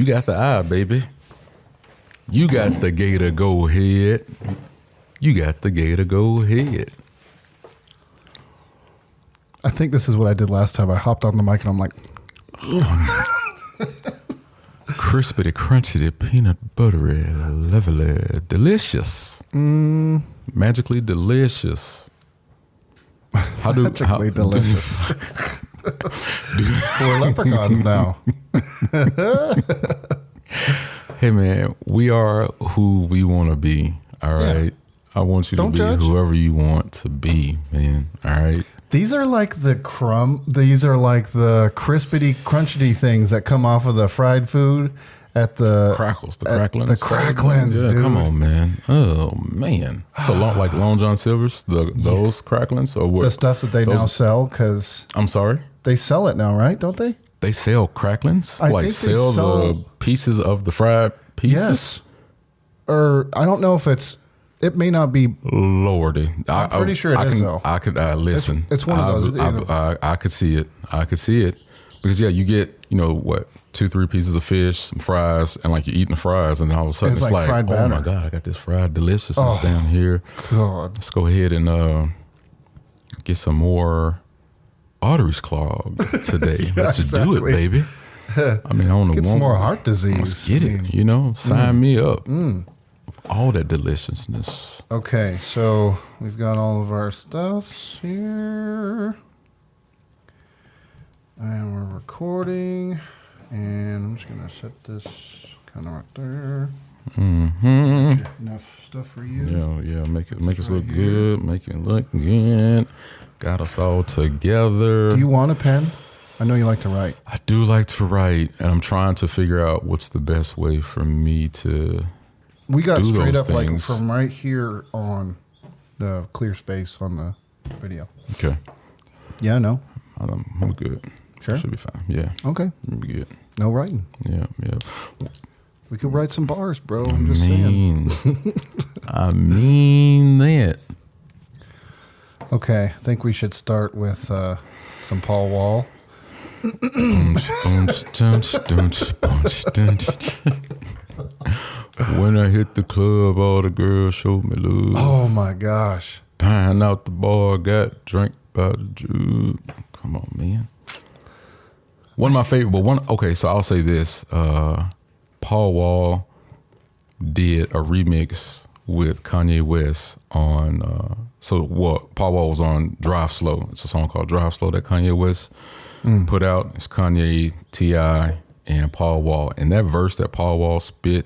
You got the eye, baby. You got the gator go ahead. You got the gator go ahead. I think this is what I did last time. I hopped on the mic and I'm like, crispity, crunchy, peanut buttery, lovely, delicious. Magically delicious. magically delicious. We're leprechauns now. Hey man, we are who we want to be. All right. Yeah. I want you to be judge. Whoever you want to be, man. All right. These are like the These are like the crispity, crunchy things that come off of the fried food at the crackles, the cracklins. The cracklins, yeah, dude. Come on, man. Oh man. So like Long John Silver's, those cracklins or what? The stuff that they now sell because I'm sorry. They sell it now, right? Don't they? They sell cracklings? I like think sell the pieces of the fried pieces? Yes. Or I don't know if it may not be. Lordy. I'm pretty sure it is though. I could listen. It's one of those. I could see it. I could see it. Because yeah, you get, 2-3 pieces of fish, some fries, and like you're eating the fries, and then all of a sudden it's like fried batter. Oh my God, I got this fried deliciousness down here. God. Let's go ahead and get some more arteries clogged today. Let's do it, baby. I mean, I don't know. Get some more heart disease. Let's get it. Sign me up. All that deliciousness. Okay, so we've got all of our stuffs here. And we're recording. And I'm just going to set this kind of right there. Enough stuff for you. Yeah. Make us look good. Make it look good. Got us all together. Do you want a pen? I know you like to write. I do like to write, and I'm trying to figure out what's the best way for me to. We got do straight those up things. like from right here on the clear space on the video. Okay. Yeah, no. I'm good. Sure. Should be fine. Yeah. Okay. We'll be good. No writing. Yeah. We could write some bars, bro. I'm just saying. I mean that. Okay. I think we should start with some Paul Wall. When I hit the club, all the girls showed me love. Oh my gosh. Pine out the bar, got drank by the jug. Come on, man. One of my favorite, okay, so I'll say this. Paul Wall did a remix with Kanye West on, Paul Wall was on Drive Slow. It's a song called Drive Slow that Kanye West put out. It's Kanye, T.I., and Paul Wall. And that verse that Paul Wall spit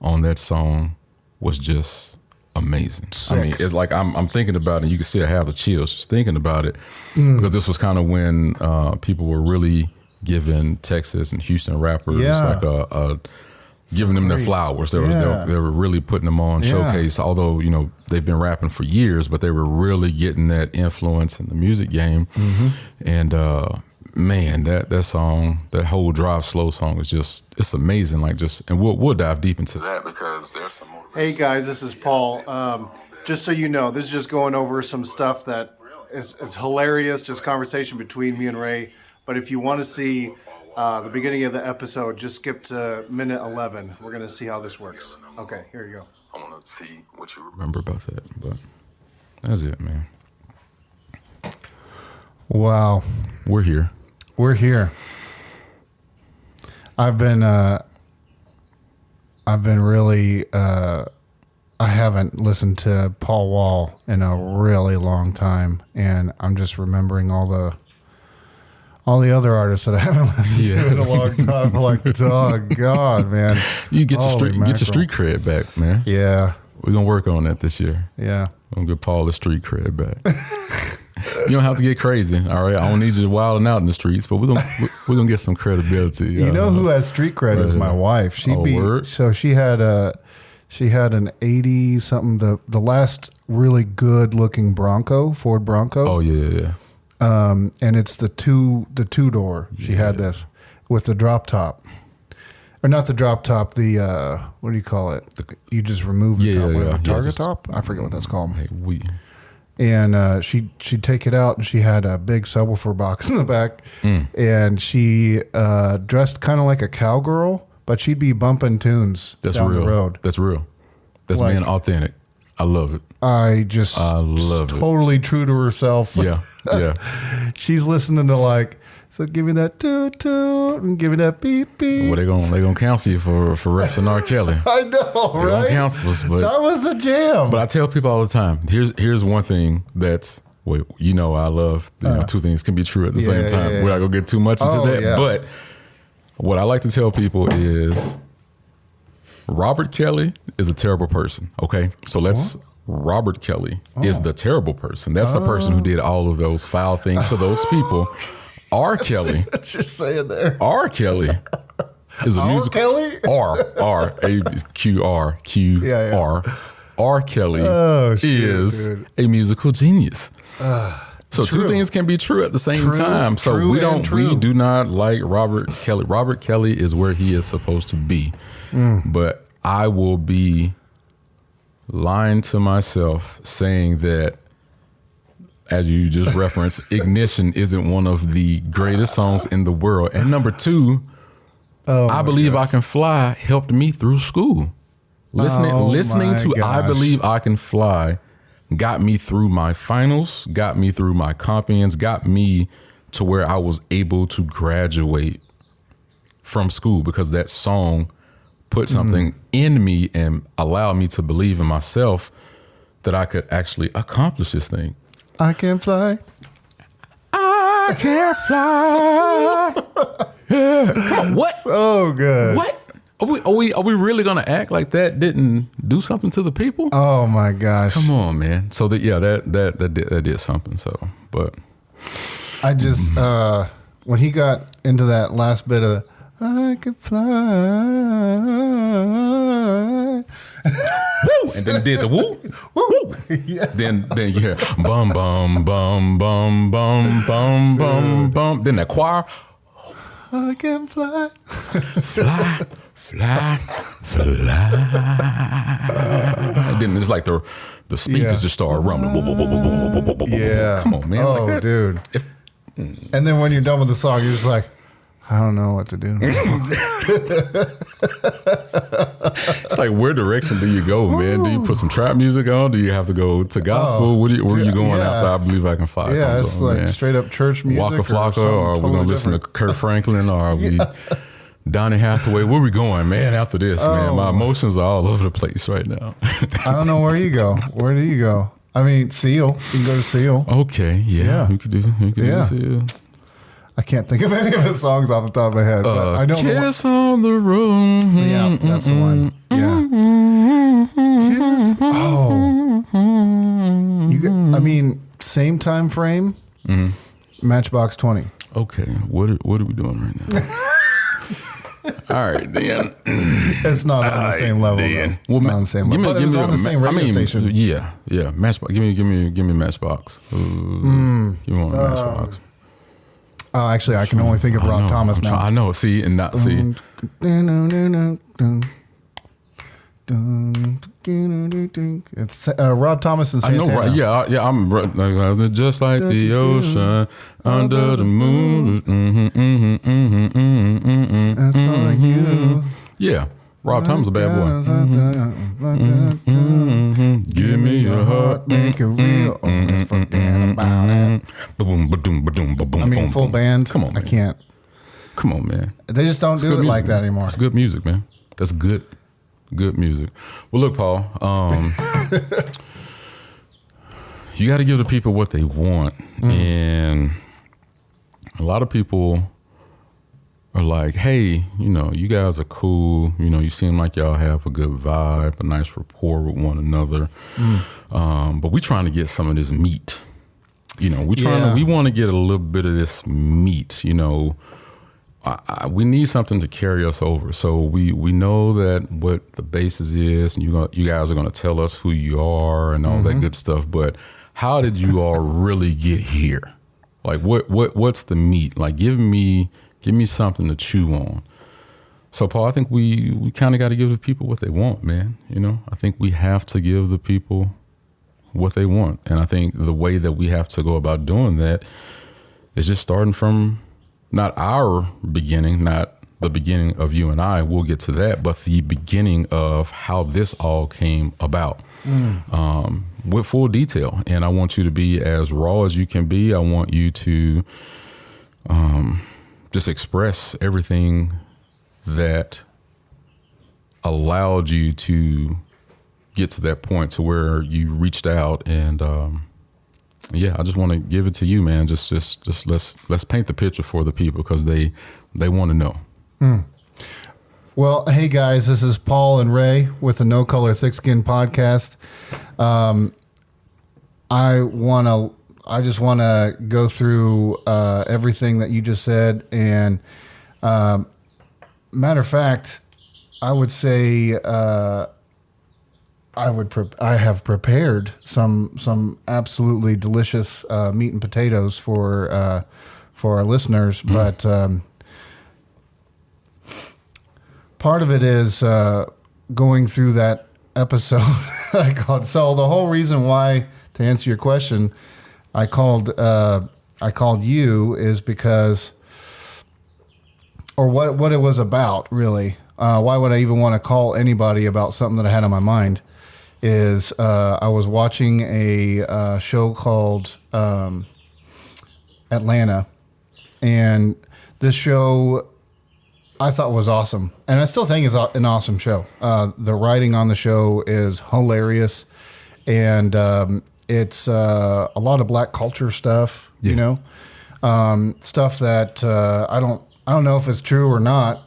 on that song was just amazing. Sick. I mean, it's like I'm thinking about it. You can see I have the chills just thinking about it because this was kind of when people were really giving Texas and Houston rappers like a giving them their flowers. They were really putting them on showcase. Although they've been rapping for years, but they were really getting that influence in the music game. And man, that song, that whole Drive Slow song is it's amazing. And we'll dive deep into that because there's some more. Hey guys, this is Paul. Just so you know, this is just going over some stuff that is hilarious, just conversation between me and Ray. But if you want to see the beginning of the episode, just skip to minute 11. We're going to see how this works. Okay, here you go. I want to see what you remember about that, but that's it, man. Wow. We're here. I've been really, I haven't listened to Paul Wall in a really long time, and I'm just remembering all the other artists that I haven't listened to in a long time. I'm like, oh God, man. You get your street cred back, man. Yeah. We're going to work on that this year. Yeah. We're going to get Paul the street cred back. You don't have to get crazy, all right? I don't need you wilding out in the streets, but we're gonna get some credibility. You know who has street cred is my wife. So she had an 80 something, the last really good looking Ford Bronco. Oh yeah. And it's the two door. She had this with the drop top. Or not the drop top, the what do you call it? You just remove the top. The target top? I forget what that's called. Hey, And she'd take it out, and she had a big subwoofer box in the back, and she dressed kind of like a cowgirl, but she'd be bumping tunes down real. the road. That's real. That's being authentic. I love it. I love totally true to herself. Yeah. Yeah. She's listening to like, so give me that toot toot and give me that beep beep. Well, they gonna counsel you for reps and R. Kelly. I know, They're right? gonna counsel us, but that was a jam. But I tell people all the time, here's one thing that's I love. Two things can be true at the same time. We're not gonna get too much into that. Yeah. But what I like to tell people is Robert Kelly is a terrible person. Okay, so Robert Kelly is the terrible person. That's the person who did all of those foul things to those people. R. Kelly. What you're saying there. R. Kelly is a musical. Kelly? R A Q R Q R. R. Kelly is a musical genius. So true. Two things can be true at the same time. So we do not like Robert Kelly. Robert Kelly is where he is supposed to be. But I will be lying to myself saying that, as you just referenced, Ignition isn't one of the greatest songs in the world. And number two, I Believe I Can Fly helped me through school. Listening to I Believe I Can Fly got me through my finals, got me through my Compians, got me to where I was able to graduate from school because that song put something in me and allowed me to believe in myself that I could actually accomplish this thing. I can fly. I can fly. Yeah. Come on, what? So good. What? Are we really gonna act like that didn't do something to the people? Oh my gosh! Come on, man. So that did something. So, but I just when he got into that last bit of I can fly, woo, and then did the woo, woo. Yeah. Then you hear bum bum bum bum bum bum bum bum. Then that choir, I can fly, fly. Fly, fly. And then it's like the speakers just start rumbling. Yeah. Come on, man. Oh, like that. Dude. And then when you're done with the song, you're just like, I don't know what to do. It's like, where direction do you go, man? Do you put some trap music on? Do you have to go to gospel? Where are you going after I Believe I Can Fly? Yeah, it's like straight up church music. Waka Flocka, or are we going to listen to Kirk Franklin, or are we... Donny Hathaway, where we going, man, after this, man? My emotions are all over the place right now. I don't know where you go. Where do you go? I mean, Seal. You can go to Seal. Okay, yeah. You could do Seal. I can't think of any of his songs off the top of my head, but I know Kiss on the Room. Yeah, that's the one. Yeah. Kiss. Oh. I mean, same time frame, Matchbox 20. Okay, what are we doing right now? All right, then. It's not on the same level. Well, it's not on the same level. But it's on the same radio station. Yeah. Matchbox. Give me Matchbox. Give me one Matchbox. Actually, I can only think of Rob Thomas now. I know. See and not see. It's Rob Thomas and Santana. I know, right? Yeah. I'm just like the ocean under the moon. That's all you. Yeah, Rob Thomas a bad boy. Give me your heart, make it real. Forget about it. Boom, boom, boom, boom. I mean, full band. Come on, man. I can't. Come on, man. They just don't do it like that anymore. It's good music, man. That's good music. Well, look, Paul, you got to give the people what they want. And a lot of people are like, hey, you guys are cool. You seem like y'all have a good vibe, a nice rapport with one another. But we trying to get some of this meat. We want to get a little bit of this meat, we need something to carry us over. So we know that what the basis is, and you guys are going to tell us who you are and all that good stuff. But how did you all really get here? Like what's the meat? Like give me something to chew on. So Paul, I think we kind of got to give the people what they want, man. I think we have to give the people what they want, and I think the way that we have to go about doing that is just starting from not our beginning, not the beginning of you and I. We'll get to that, but the beginning of how this all came about with full detail. And I want you to be as raw as you can be. I want you to just express everything that allowed you to get to that point to where you reached out. And I just want to give it to you, man. Just let's paint the picture for the people, because they want to know. Well, hey guys, this is Paul and Ray with the No Color Thick Skin podcast. I just want to go through everything that you just said, and matter of fact, I would say I have prepared some absolutely delicious meat and potatoes for our listeners, but part of it is going through that episode I called. So the whole reason why, to answer your question, I called you is because, or what it was about, really. Why would I even want to call anybody about something that I had on my mind? Is I was watching a show called Atlanta, and this show I thought was awesome, and I still think it's an awesome show. The writing on the show is hilarious, and it's a lot of black culture stuff, you know, stuff that I don't know if it's true or not,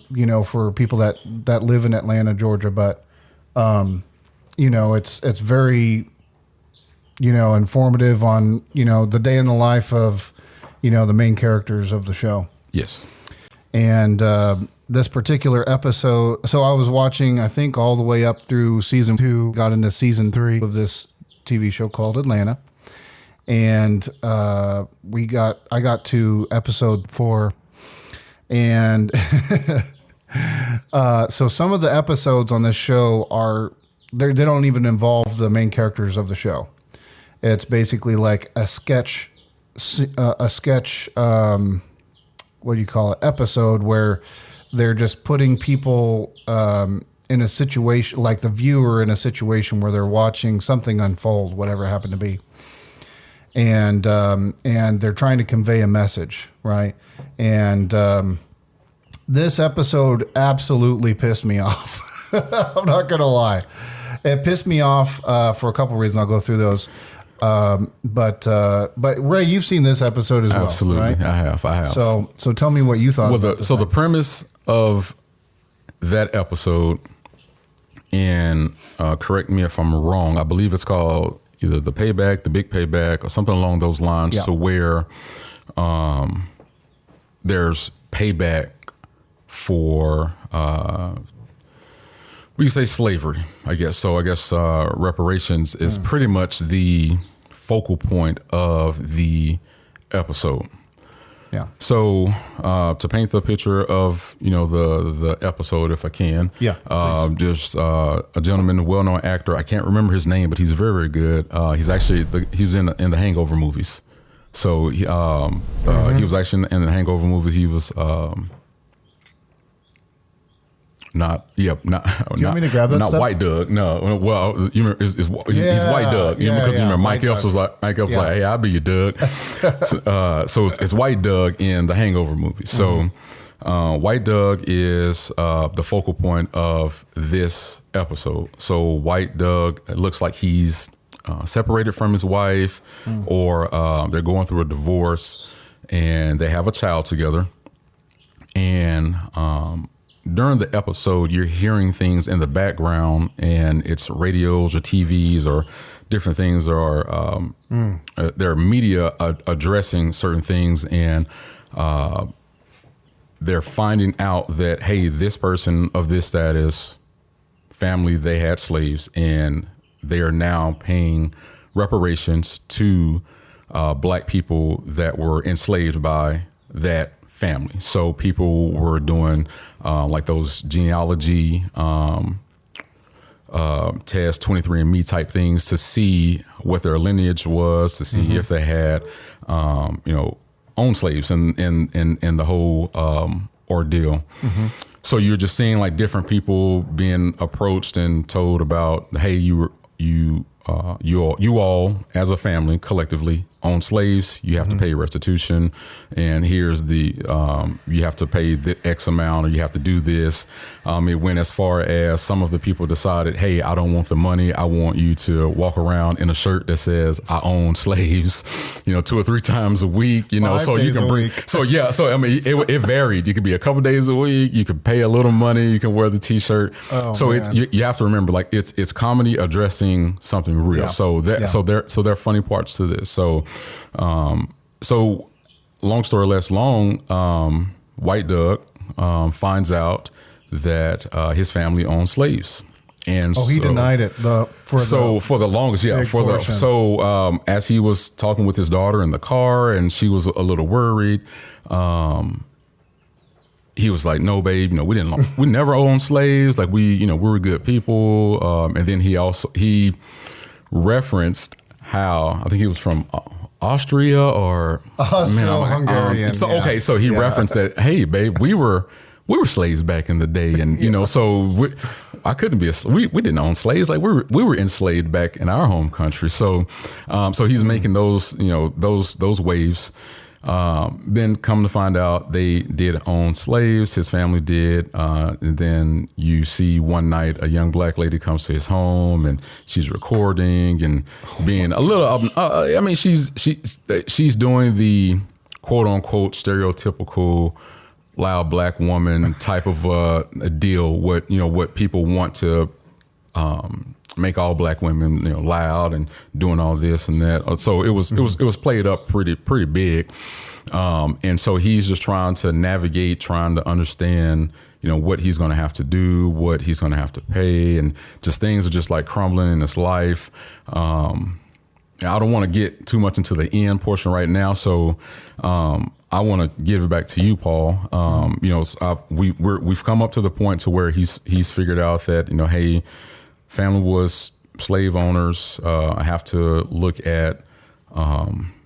you know, for people that live in Atlanta, Georgia, but you know, it's very, you know, informative on, you know, the day in the life of, you know, the main characters of the show. Yes. And this particular episode, so I was watching, I think, all the way up through season 2, got into season 3 of this TV show called Atlanta. And I got to episode 4. And so some of the episodes on this show they don't even involve the main characters of the show. It's basically like a sketch, what do you call it, episode where they're just putting people in a situation, like the viewer in a situation where they're watching something unfold, whatever it happened to be. And they're trying to convey a message, right? And this episode absolutely pissed me off. I'm not going to lie. It pissed me off for a couple of reasons. I'll go through those. But Ray, you've seen this episode as well. Absolutely, right? I have. So tell me what you thought. Well, the premise of that episode, and correct me if I'm wrong, I believe it's called either The Payback, The Big Payback, or something along those lines, to where there's payback for we can say slavery, I guess. So I guess reparations is pretty much the focal point of the episode. Yeah. So to paint the picture of, you know, the episode, if I can. Yeah. Just a gentleman, a well-known actor. I can't remember his name, but he's very, very good. He's actually he was in the Hangover movies. So he was actually in the Hangover movies. He was not. Do you want me to grab that not stuff? White Doug. No. Well, you remember, he's White Doug. You know, because you remember Mike Epps was like, hey, I'll be your Doug. So it's White Doug in the Hangover movie. So White Doug is the focal point of this episode. So White Doug, it looks like he's separated from his wife, or they're going through a divorce, and they have a child together. And during the episode, you're hearing things in the background, and it's radios or TVs or different things, or their media addressing certain things, and they're finding out that, hey, this person of this status, family, they had slaves, and they are now paying reparations to black people that were enslaved by that family. So people were doing like those genealogy test, 23andMe type things, to see what their lineage was, to see if they had, owned slaves, and the whole ordeal. So you're just seeing like different people being approached and told about, hey, you all as a family collectively own slaves. You have to pay restitution, and here's the you have to pay the X amount, or you have to do this. It went as far as some of the people decided, hey, I don't want the money. I want you to walk around in a shirt that says I own slaves, 2 or 3 times a week, 5 so you days can a bring. week. So yeah, so I mean, it varied. You could be a couple days a week. You could pay a little money. You can wear the T-shirt. So man. it's you have to remember, like it's comedy addressing something real. Yeah. So that so there are funny parts to this. So long story less long, White Doug finds out that his family owned slaves. And he denied it for the longest, yeah. As he was talking with his daughter in the car, and she was a little worried, he was like, "No, babe, we never owned slaves. Like we were good people." And then he referenced how, I think he was from Austria or Austro-Hungarian. So he referenced that, hey, babe, we were slaves back in the day, and I couldn't be we didn't own slaves. Like we were enslaved back in our home country. So he's making those those waves. Then come to find out, they did own slaves. His family did. And then you see one night a young black lady comes to his home, and she's recording and being a little. She's doing the quote unquote stereotypical loud black woman type of a deal. What people want to make all black women loud and doing all this and that. So it was played up pretty big. And so he's just trying to navigate, trying to understand, what he's going to have to do, what he's going to have to pay, and just things are just like crumbling in his life. I don't want to get too much into the end portion right now. So, I want to give it back to you, Paul. We've come up to the point to where he's figured out that, hey, family was slave owners. I have to look at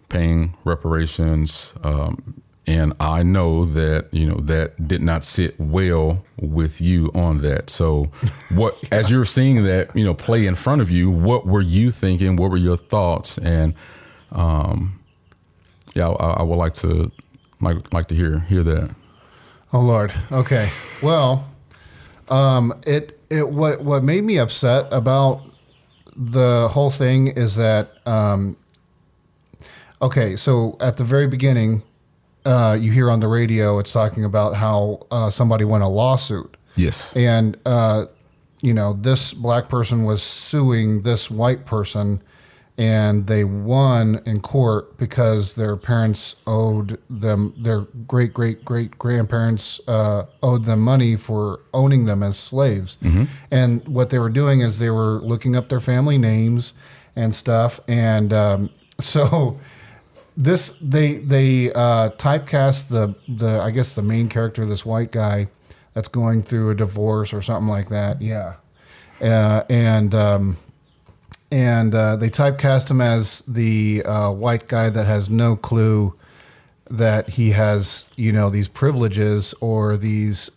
paying reparations, and I know that that did not sit well with you on that. So, what as you're seeing that play in front of you, what were you thinking? What were your thoughts? And I would like to hear that. Oh Lord. Okay. Well, what made me upset about the whole thing is that, so at the very beginning, you hear on the radio, it's talking about how somebody won a lawsuit. Yes. And, this black person was suing this white person, and they won in court because their parents owed them, their great-great-great-grandparents owed them money for owning them as slaves. Mm-hmm. And what they were doing is they were looking up their family names and stuff. And so this, they typecast the I guess the main character, this white guy that's going through a divorce or something like that. Yeah. And they typecast him as the white guy that has no clue that he has, these privileges or these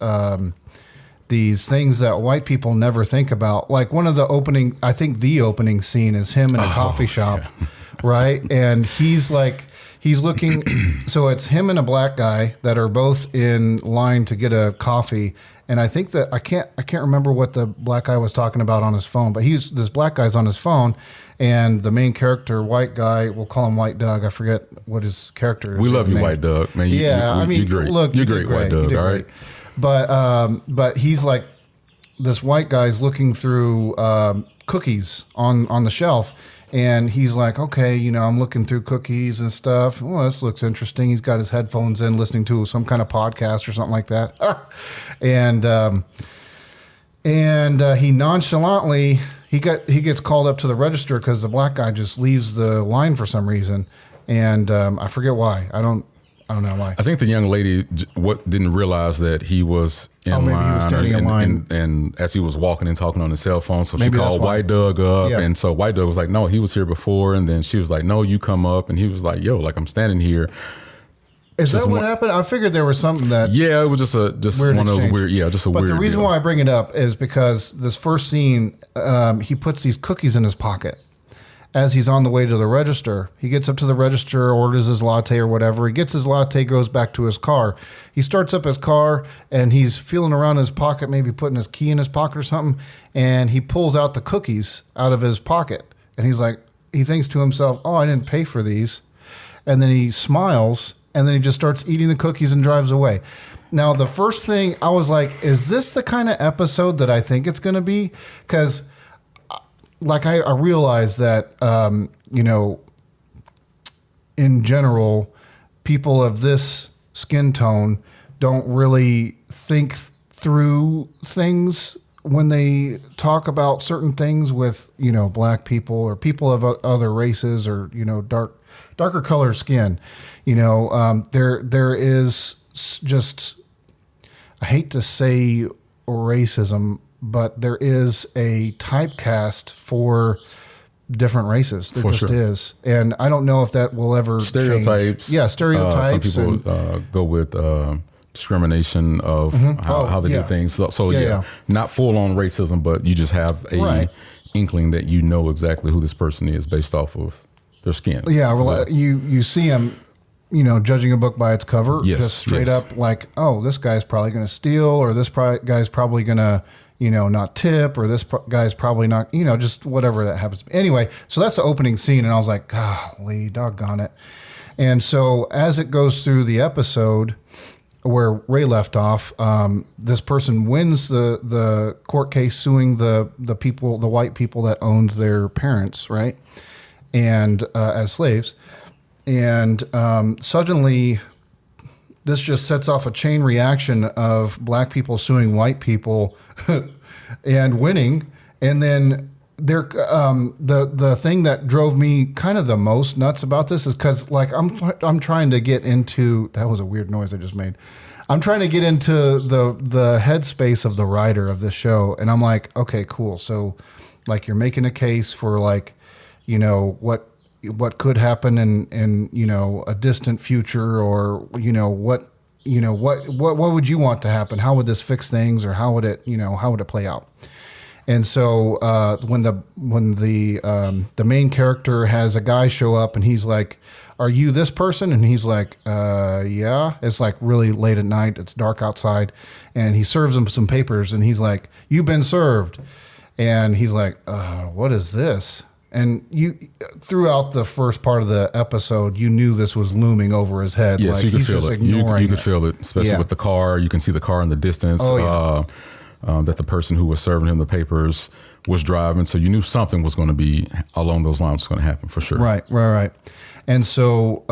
things that white people never think about. Like one of the the opening scene is him in a coffee shop, yeah. Right? And he's looking, so it's him and a black guy that are both in line to get a coffee. And I think that I can't remember what the black guy was talking about on his phone, but this black guy's on his phone, and the main character, white guy, we'll call him White Doug. I forget what his character is. We love you, name. White Doug, man. You're great. Look, you're great, White Doug. All right. But he's like, this white guy's looking through cookies on the shelf. And he's like, okay, I'm looking through cookies and stuff. Well, this looks interesting. He's got his headphones in, listening to some kind of podcast or something like that. and he nonchalantly he gets called up to the register because the black guy just leaves the line for some reason, and I forget why. I don't know why. I think the young lady didn't realize that he was in line. Maybe he was standing in line. And as he was walking and talking on his cell phone, so she called White Doug up. Yeah. And so White Doug was like, no, he was here before. And then she was like, no, you come up. And he was like, yo, like I'm standing here. Is Just that what one- happened? I figured there was something that. Yeah, it was just Weird one of those exchange. weird. Yeah, just a But weird. the reason deal. why I bring it up is because this first scene, he puts these cookies in his pocket. As he's on the way to the register, he gets up to the register, orders his latte or whatever. He gets his latte, goes back to his car. He starts up his car and he's feeling around in his pocket, maybe putting his key in his pocket or something. And he pulls out the cookies out of his pocket. And he's like, he thinks to himself, oh, I didn't pay for these. And then he smiles and then he just starts eating the cookies and drives away. Now, the first thing I was like, is this the kind of episode that I think it's going to be? Because like I realize that, you know, in general, people of this skin tone don't really think through things when they talk about certain things with, you know, black people or people of other races or, you know, darker colored skin. You know, there is just, I hate to say racism, but there is a typecast for different races. There For just sure. is. And I don't know if that will ever Stereotypes. change. Yeah, stereotypes. Some people go with discrimination of how they yeah. do things. So Yeah, yeah. not full on racism, but you just have a Right. inkling that you know exactly who this person is based off of their skin. Yeah, well, you see him, you know, judging a book by its cover. Yes, Just straight yes. up like, oh, this guy's probably going to steal, or this guy's probably going to, you know, not tip, or this guy's probably not, you know, just whatever that happens. Anyway, so that's the opening scene, and I was like, golly, doggone it. And so as it goes through the episode where Ray left off, this person wins the court case suing the people, the white people that owned their parents, right? And as slaves. And suddenly this just sets off a chain reaction of black people suing white people and winning. And then the thing that drove me kind of the most nuts about this is because like I'm trying to get into, that was a weird noise I just made. I'm trying to get into the headspace of the writer of this show. And I'm like, okay, cool. So like you're making a case for like, you know, what could happen in you know, a distant future, or what would you want to happen? How would this fix things, or how would it play out? And so when the main character has a guy show up and he's like, "Are you this person?" And he's like, "Yeah." It's like really late at night. It's dark outside, and he serves him some papers, and he's like, "You've been served." And he's like, "What is this?" And you, throughout the first part of the episode, you knew this was looming over his head. Yes, like you could he's feel just it. You ignoring could it. feel it, especially Yeah. with the car. You can see the car in the distance. Oh, yeah. That the person who was serving him the papers was driving, so you knew something was going to be along those lines was going to happen for sure. Right. And so,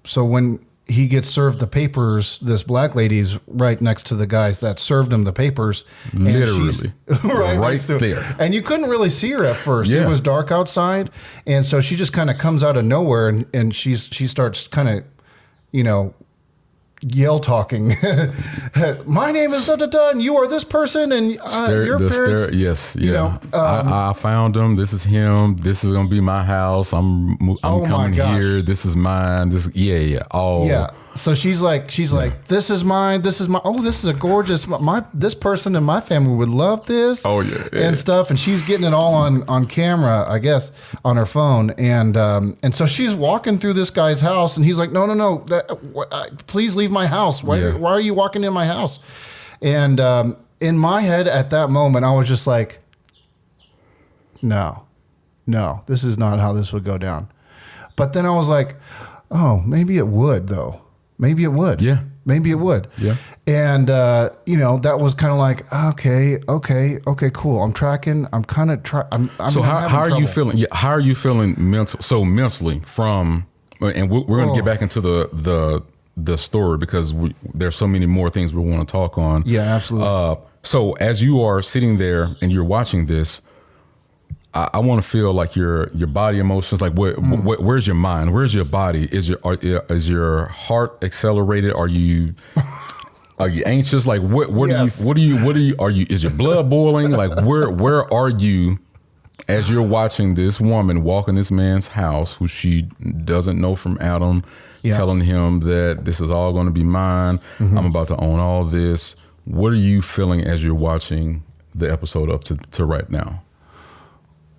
so when he gets served the papers, this black lady's right next to the guys that served him the papers. and Literally. she's- Right next to it. there. And you couldn't really see her at first. Yeah. It was dark outside. And so she just kind of comes out of nowhere and she starts kind of, you know, yell talking. My name is da-da-da, and you are this person, and your parents. Yes, yeah. you know, I found him. This is him. This is gonna be my house. I'm Oh my coming gosh. here. This is mine. Yeah. All Yeah. So she's like, this is mine. This is my. Oh, this is a gorgeous. This person in my family would love this. Oh, yeah. and stuff. And she's getting it all on camera, I guess, on her phone. And so she's walking through this guy's house, and he's like, no, please leave my house. Why are you walking in my house? And in my head at that moment, I was just like, no, this is not how this would go down. But then I was like, oh, maybe it would though. Maybe it would. Yeah. Maybe it would. Yeah. And, that was kind of like, okay, cool. I'm tracking. I'm kind of So how are you feeling? Yeah, how are you feeling mentally from? And we're going to get back into the story because there's so many more things we want to talk on. Yeah, absolutely. So as you are sitting there and you're watching this, I want to feel like your body emotions. Like where's your mind? Where's your body? Is your heart accelerated? Are you anxious? Like what Yes. are you? Is your blood boiling? Like where are you as you're watching this woman walk in this man's house, who she doesn't know from Adam, telling him that this is all going to be mine. I'm about to own all this. What are you feeling as you're watching the episode up to right now?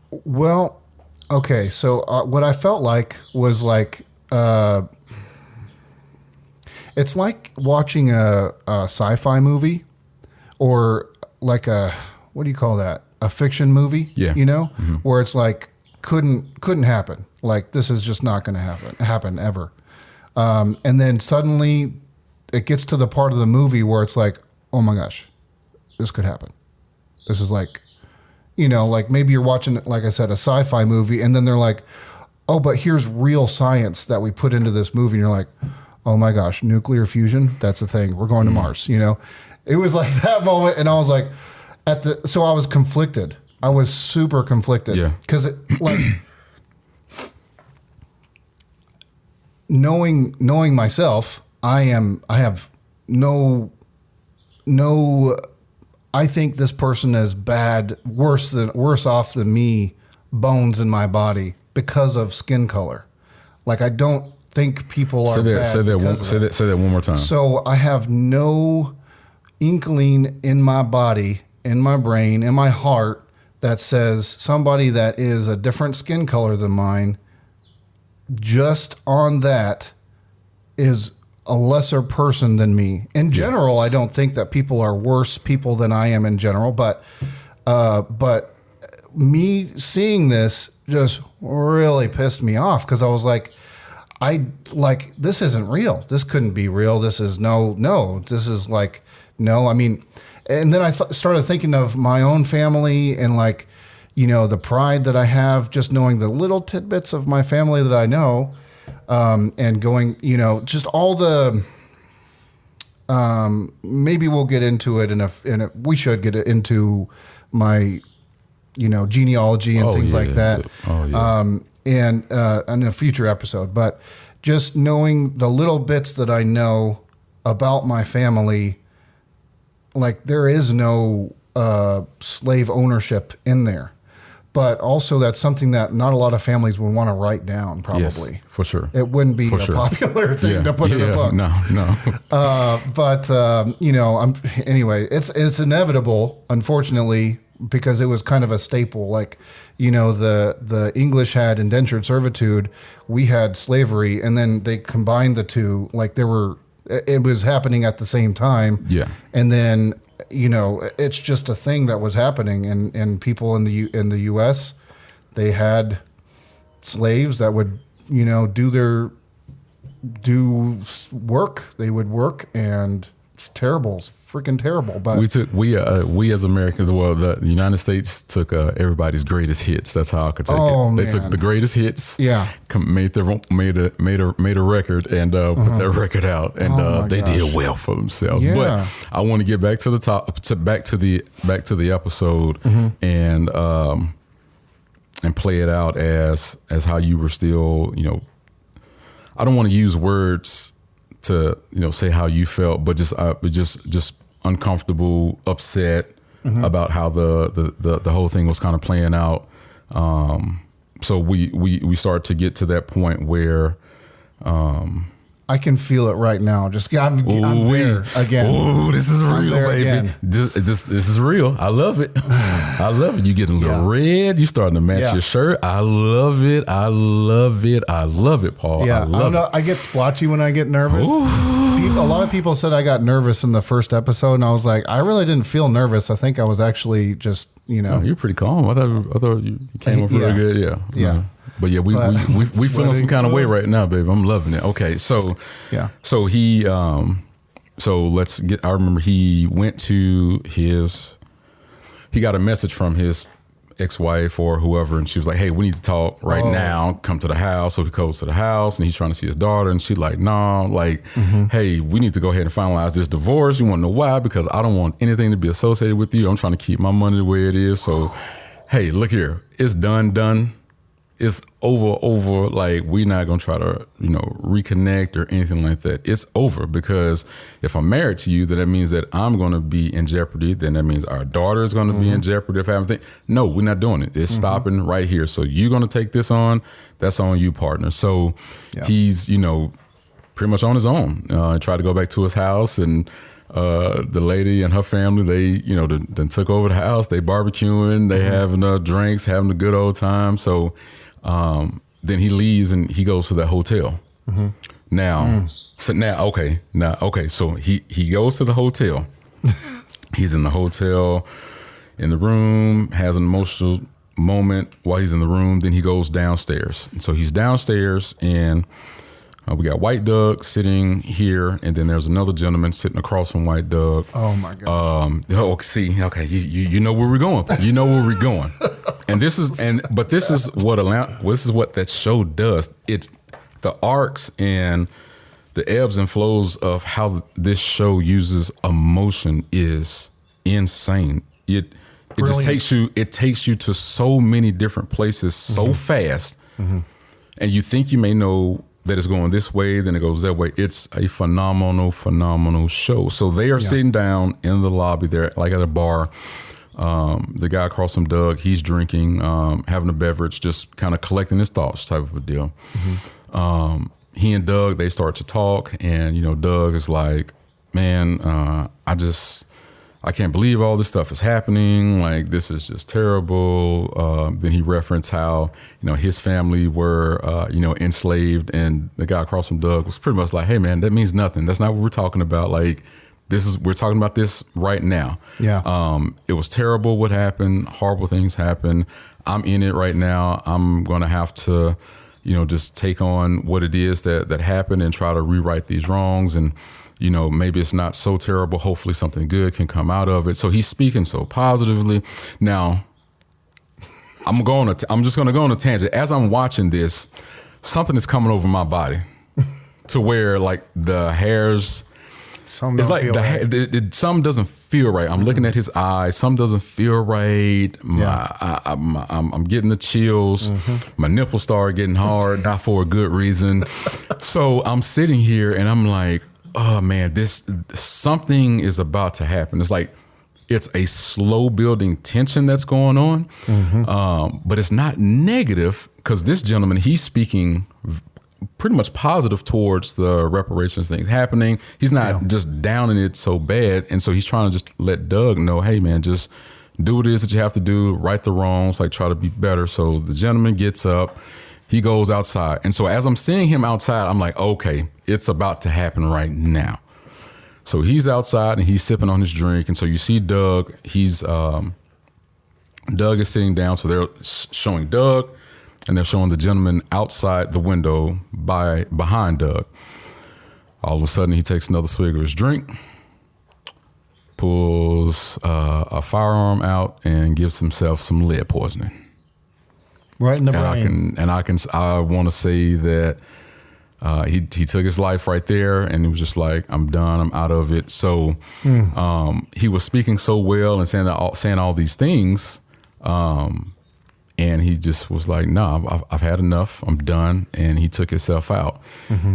Well, okay. So what I felt like was like, it's like watching a sci-fi movie or like what do you call that? A fiction movie, you know, where it's like couldn't happen. Like this is just not going to happen ever. And then suddenly it gets to the part of the movie where it's like, oh my gosh, this could happen. This is like, you know, like maybe you're watching, like I said, a sci-fi movie, and then they're like, oh, but here's real science that we put into this movie. And you're like, oh my gosh, nuclear fusion, that's the thing. We're going to Mars, you know? It was like that moment, and I was like, so I was conflicted. I was super conflicted. Yeah. Because like knowing myself, I have no I think this person is bad, worse off than me, bones in my body because of skin color. Like I don't think people are bad. Say that one more time. So I have no inkling in my body, in my brain, in my heart that says somebody that is a different skin color than mine, just on that, is a lesser person than me. In general, I don't think that people are worse people than I am in general, but me seeing this just really pissed me off because I was like, this isn't real. This couldn't be real. This is this is like, no, I mean, and then I started thinking of my own family and like, you know, the pride that I have just knowing the little tidbits of my family that I know, and going, you know, just all the, maybe we'll get into it we should get into my, you know, genealogy and things like that. Oh, yeah. And in a future episode, but just knowing the little bits that I know about my family, like there is no slave ownership in there, but also that's something that not a lot of families would want to write down. Probably, yes, for sure, it wouldn't be popular thing to put in a book. No. But you know, anyway. It's inevitable, unfortunately, because it was kind of a staple. Like, you know, the English had indentured servitude, we had slavery, and then they combined the two. Like it was happening at the same time. Yeah. And then, you know, it's just a thing that was happening, and people in the U.S., they had slaves that would, you know, do work. They would work, and it's terrible. It's freaking terrible. But we as Americans, well, the United States took everybody's greatest hits. That's how I could take it. They took the greatest hits. Yeah. Made a record and put their record out, and they did well for themselves. Yeah. But I want to get back to the back to the episode, and play it out as how you were still, you know, I don't want to use words to, you know, say how you felt, but just uncomfortable, upset about how the whole thing was kind of playing out. So we start to get to that point where I can feel it right now. I'm there again. Oh, this is real, baby. This is real. I love it. I love it. You getting a little red. You starting to match your shirt. I love it. I love it. I love it, Paul. Yeah, I get splotchy when I get nervous. A lot of people said I got nervous in the first episode, and I was like, I really didn't feel nervous. I think I was actually just, you know. Oh, you're pretty calm. I thought you came off really good. Yeah. Yeah. But yeah, we feeling some kind of way right now, baby. I'm loving it. Okay, so so he so let's get. I remember he went to he got a message from his ex-wife or whoever, and she was like, "Hey, we need to talk right now. Come to the house." So he goes to the house, and he's trying to see his daughter, and she's like, "No, like, hey, we need to go ahead and finalize this divorce. You want to know why? Because I don't want anything to be associated with you. I'm trying to keep my money the way it is. So, hey, look here, it's done. it's over. Like, we're not gonna try to, reconnect or anything like that. It's over, because if I'm married to you, then that means that I'm gonna be in jeopardy. Then that means our daughter is gonna be in jeopardy if I haven't think. No, we're not doing it. It's stopping right here. So you're gonna take this on. That's on you, partner. So he's, pretty much on his own. Tried to go back to his house, and the lady and her family, they, then took over the house. They barbecuing, they having drinks, having a good old time. So then he leaves and he goes to that hotel. Now, so he goes to the hotel. He's in the hotel, in the room, has an emotional moment while he's in the room. Then he goes downstairs. And so he's downstairs, and we got White Doug sitting here, and then there's another gentleman sitting across from White Doug. Oh my God. You know where we're going. You know where we're going. And this is what that show does. It's the arcs and the ebbs and flows of how this show uses emotion is insane. It just takes you to so many different places so fast, and you think you may know that it's going this way, then it goes that way. It's a phenomenal show. So they are sitting down in the lobby there, like at a bar. The guy across from Doug, he's drinking, having a beverage, just kind of collecting his thoughts, type of a deal. He and Doug, they start to talk, and Doug is like, man, I can't believe all this stuff is happening. Like, this is just terrible. Then he referenced how, his family were, enslaved, and the guy across from Doug was pretty much like, hey man, that means nothing. That's not what we're talking about. Like, we're talking about this right now. Yeah. It was terrible what happened. Horrible things happened. I'm in it right now. I'm going to have to, just take on what it is that happened and try to rewrite these wrongs. And, maybe it's not so terrible. Hopefully something good can come out of it. So he's speaking so positively. Now, I'm just going to go on a tangent. As I'm watching this, something is coming over my body to where, like, the hairs, some doesn't feel right. I'm looking at his eyes. Some doesn't feel right. I'm getting the chills. My nipples start getting hard, not for a good reason. So I'm sitting here and I'm like, oh man, something is about to happen. It's like, it's a slow building tension that's going on. But it's not negative, because this gentleman, he's speaking pretty much positive towards the reparations things happening. He's not just downing it so bad. And so he's trying to just let Doug know, hey man, just do what it is that you have to do, right the wrongs, like try to be better. So the gentleman gets up, he goes outside. And so as I'm seeing him outside, I'm like, okay, it's about to happen right now. So he's outside and he's sipping on his drink. And so you see Doug, Doug is sitting down. So they're showing Doug, and they're showing the gentleman outside the window behind Doug. All of a sudden, he takes another swig of his drink, pulls a firearm out, and gives himself some lead poisoning. Right in the brain. I want to say that he took his life right there, and he was just like, I'm done, I'm out of it. So he was speaking so well and saying all these things. And he just was like, nah, I've had enough. I'm done. And he took himself out.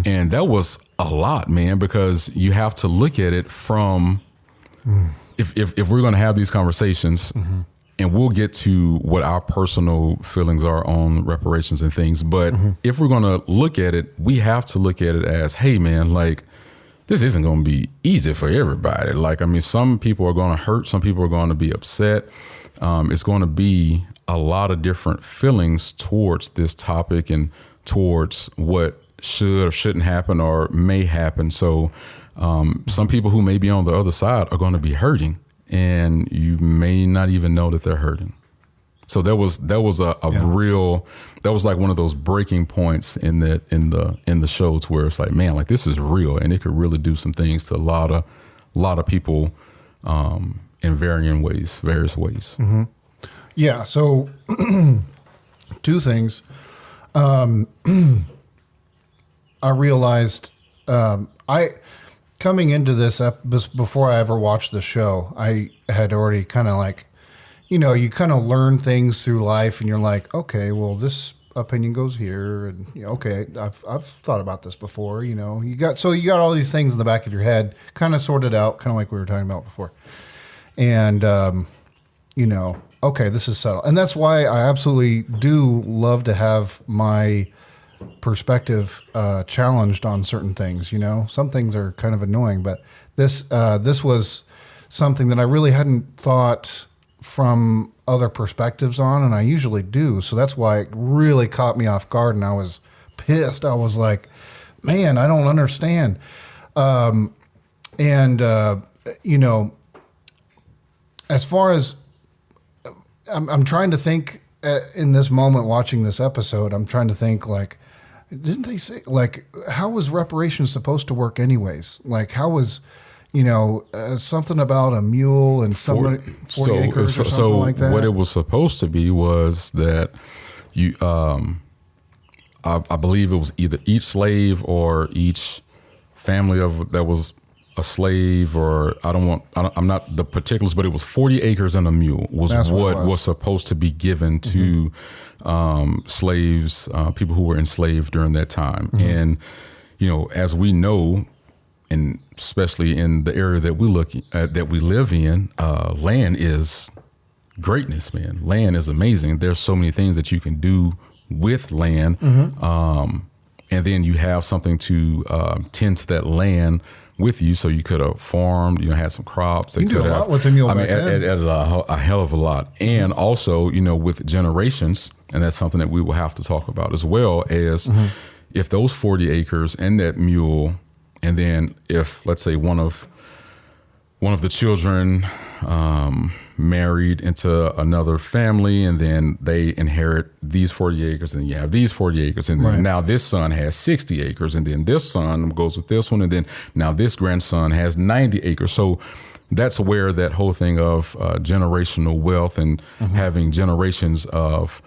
And that was a lot, man, because you have to look at it from, if we're going to have these conversations, and we'll get to what our personal feelings are on reparations and things. But if we're going to look at it, we have to look at it as, hey, man, like, this isn't going to be easy for everybody. Like, I mean, some people are going to hurt. Some people are going to be upset. It's going to be a lot of different feelings towards this topic and towards what should or shouldn't happen or may happen. So some people who may be on the other side are going to be hurting, and you may not even know that they're hurting. So that was real, that was like one of those breaking points in the show, to where it's like, man, like, this is real, and it could really do some things to a lot of people in various ways. Yeah. So two things. I realized coming into this before I ever watched the show, I had already kind of like, you kind of learn things through life, and you're like, okay, well, this opinion goes here, and okay, I've thought about this before. You got all these things in the back of your head, kind of sorted out, kind of like we were talking about before, and okay, this is settled, and that's why I absolutely do love to have my perspective challenged on certain things. Some things are kind of annoying, but this was something that I really hadn't thought from other perspectives on, and I usually do. So that's why it really caught me off guard, and I was pissed. I was like, man, I don't understand. As far as I'm trying to think in this moment watching this episode, I'm trying to think like, didn't they say, like, how was reparations supposed to work anyways? Like, how was, something about a mule and 40 acres or something like that? What it was supposed to be was that you, I believe it was either each slave or each family that was a slave, or I'm not the particulars, but it was 40 acres and a mule was what was supposed to be given to slaves, people who were enslaved during that time. And, as we know, and especially in the area that we live in, land is greatness, man. Land is amazing. There's so many things that you can do with land. And then you have something to tend to that land with you, so you could have farmed, had some crops. You could do a lot with a mule. A hell of a lot. And also, with generations, and that's something that we will have to talk about, as well as if those 40 acres and that mule, and then if, let's say, one of the children married into another family, and then they inherit these 40 acres, and you have these 40 acres, and then now this son has 60 acres, and then this son goes with this one, and then now this grandson has 90 acres. So that's where that whole thing of generational wealth and having generations of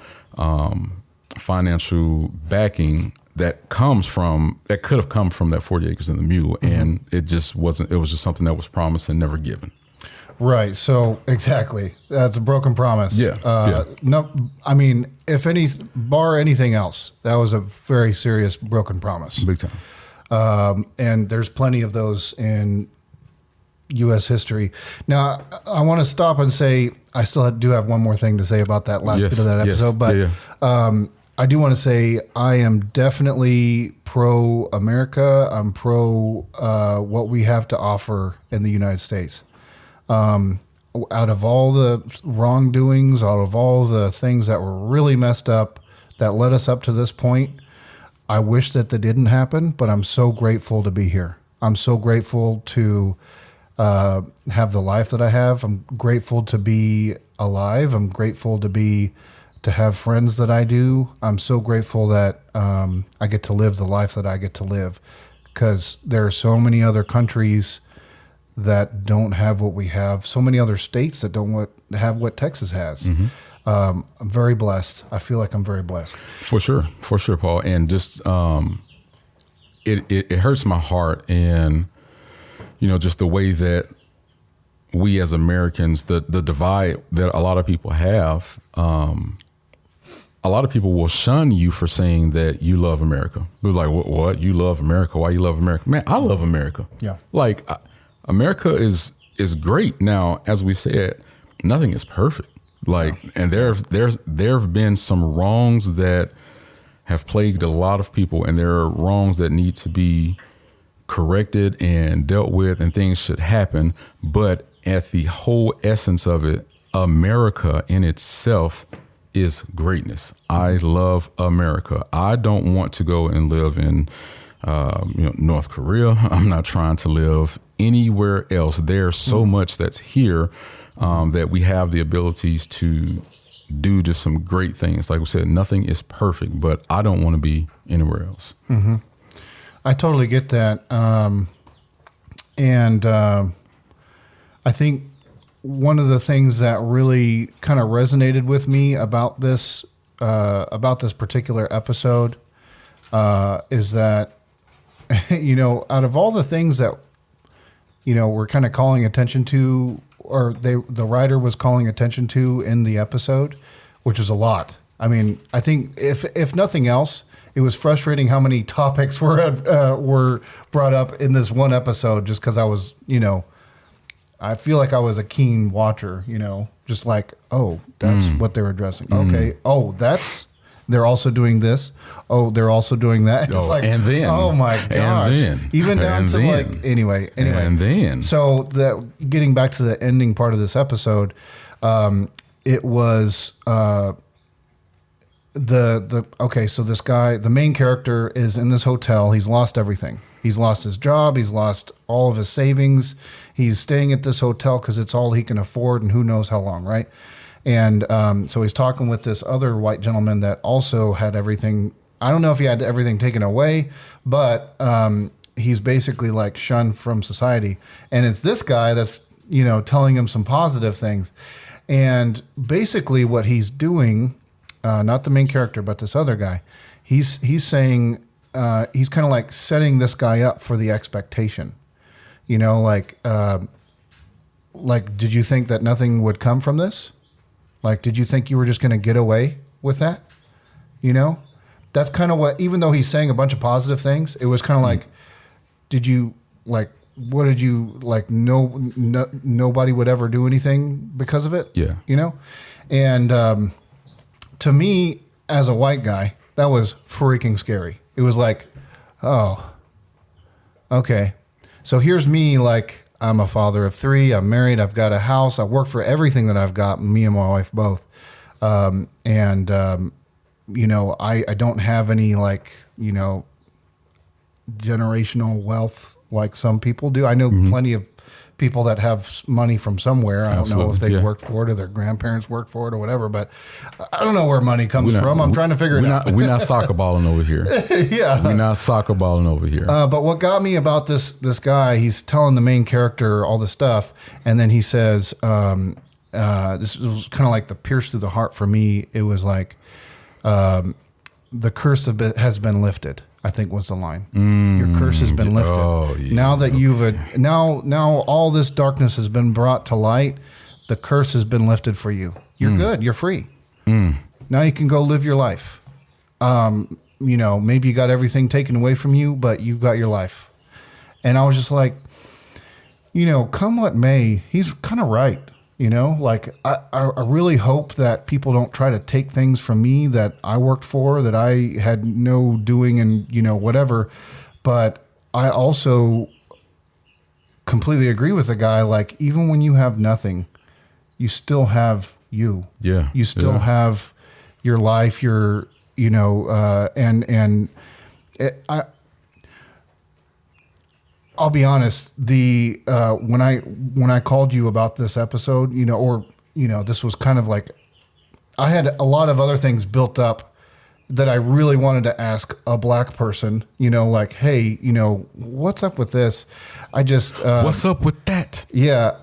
financial backing that could have come from that 40 acres and the mule, and it just wasn't. It was just something that was promised and never given. Right. So exactly, that's a broken promise. Yeah. No, I mean, bar anything else, that was a very serious broken promise. Big time. And there's plenty of those in U.S. history. Now, I want to stop and say I still do have one more thing to say about that last bit of that episode, but I do want to say I am definitely pro-America. I'm pro what we have to offer in the United States. Out of all the wrongdoings, out of all the things that were really messed up that led us up to this point, I wish that didn't happen, but I'm so grateful to be here. I'm so grateful to have the life that I have. I'm grateful to be alive. I'm grateful to have friends that I do. I'm so grateful that I get to live the life that I get to live, because there are so many other countries that don't have what we have, so many other states that don't have what Texas has. I'm very blessed. I feel like I'm very blessed. For sure, Paul. And just it hurts my heart, and just the way that we as Americans, the divide that a lot of people have. A lot of people will shun you for saying that you love America. They're like, what? You love America? Why you love America? Man, I love America. Yeah. Like, America is great. Now, as we said, nothing is perfect. Like, and there have been some wrongs that have plagued a lot of people, and there are wrongs that need to be corrected and dealt with, and things should happen. But at the whole essence of it, America in itself is greatness. I love America. I don't want to go and live in North Korea. I'm not trying to live anywhere else. There's so much that's here that we have the abilities to do just some great things. Like we said, nothing is perfect, but I don't want to be anywhere else. I totally get that. And I think one of the things that really kind of resonated with me about this particular episode is that, out of all the things that, we're kind of calling attention to, or the writer was calling attention to in the episode, which is a lot. I mean, I think if nothing else, it was frustrating how many topics were brought up in this one episode. Just because I was, I feel like I was a keen watcher. Just like, oh, that's what they're addressing. Okay. Oh, they're also doing this. Oh, they're also doing that. It's like, and then, oh my gosh. And then, even down and to then, like, anyway. And then. So getting back to the ending part of this episode, it was, so this guy, the main character, is in this hotel. He's lost everything. He's lost his job. He's lost all of his savings. He's staying at this hotel because it's all he can afford, and who knows how long, right? And so he's talking with this other white gentleman that also had everything. I don't know if he had everything taken away, but he's basically like shunned from society. And it's this guy that's, telling him some positive things. And basically what he's doing, not the main character, but this other guy, he's saying, he's kind of like setting this guy up for the expectation, like, did you think that nothing would come from this? Like, did you think you were just going to get away with that? That's kind of what, even though he's saying a bunch of positive things, it was kind of like, did you, like, what did you, like, nobody would ever do anything because of it? Yeah. And to me, as a white guy, that was freaking scary. It was like, oh, okay. So here's me, like, I'm a father of 3. I'm married. I've got a house. I work for everything that I've got, me and my wife both. I don't have any, like, generational wealth like some people do. I know plenty of people that have money from somewhere. I don't know if they worked for it or their grandparents worked for it or whatever, but I don't know where money comes from. I'm trying to figure it out. We're not soccer balling over here. Yeah. We're not soccer balling over here. But what got me about this guy, he's telling the main character all this stuff, and then he says, this was kind of like the pierce through the heart for me. It was like, the curse has been lifted, I think was the line. Your curse has been lifted. Oh, yeah. Now that now all this darkness has been brought to light, the curse has been lifted for you. You're good. You're free. Now you can go live your life. Maybe you got everything taken away from you, but you got your life. And I was just like, come what may, he's kind of right. Like I really hope that people don't try to take things from me that I worked for, that I had no doing and, whatever. But I also completely agree with the guy. Like, even when you have nothing, you still have you. Yeah. You still have your life, I'll be honest. When I called you about this episode, this was kind of like, I had a lot of other things built up that I really wanted to ask a black person. Like, hey, what's up with this? I just what's up with that? Yeah,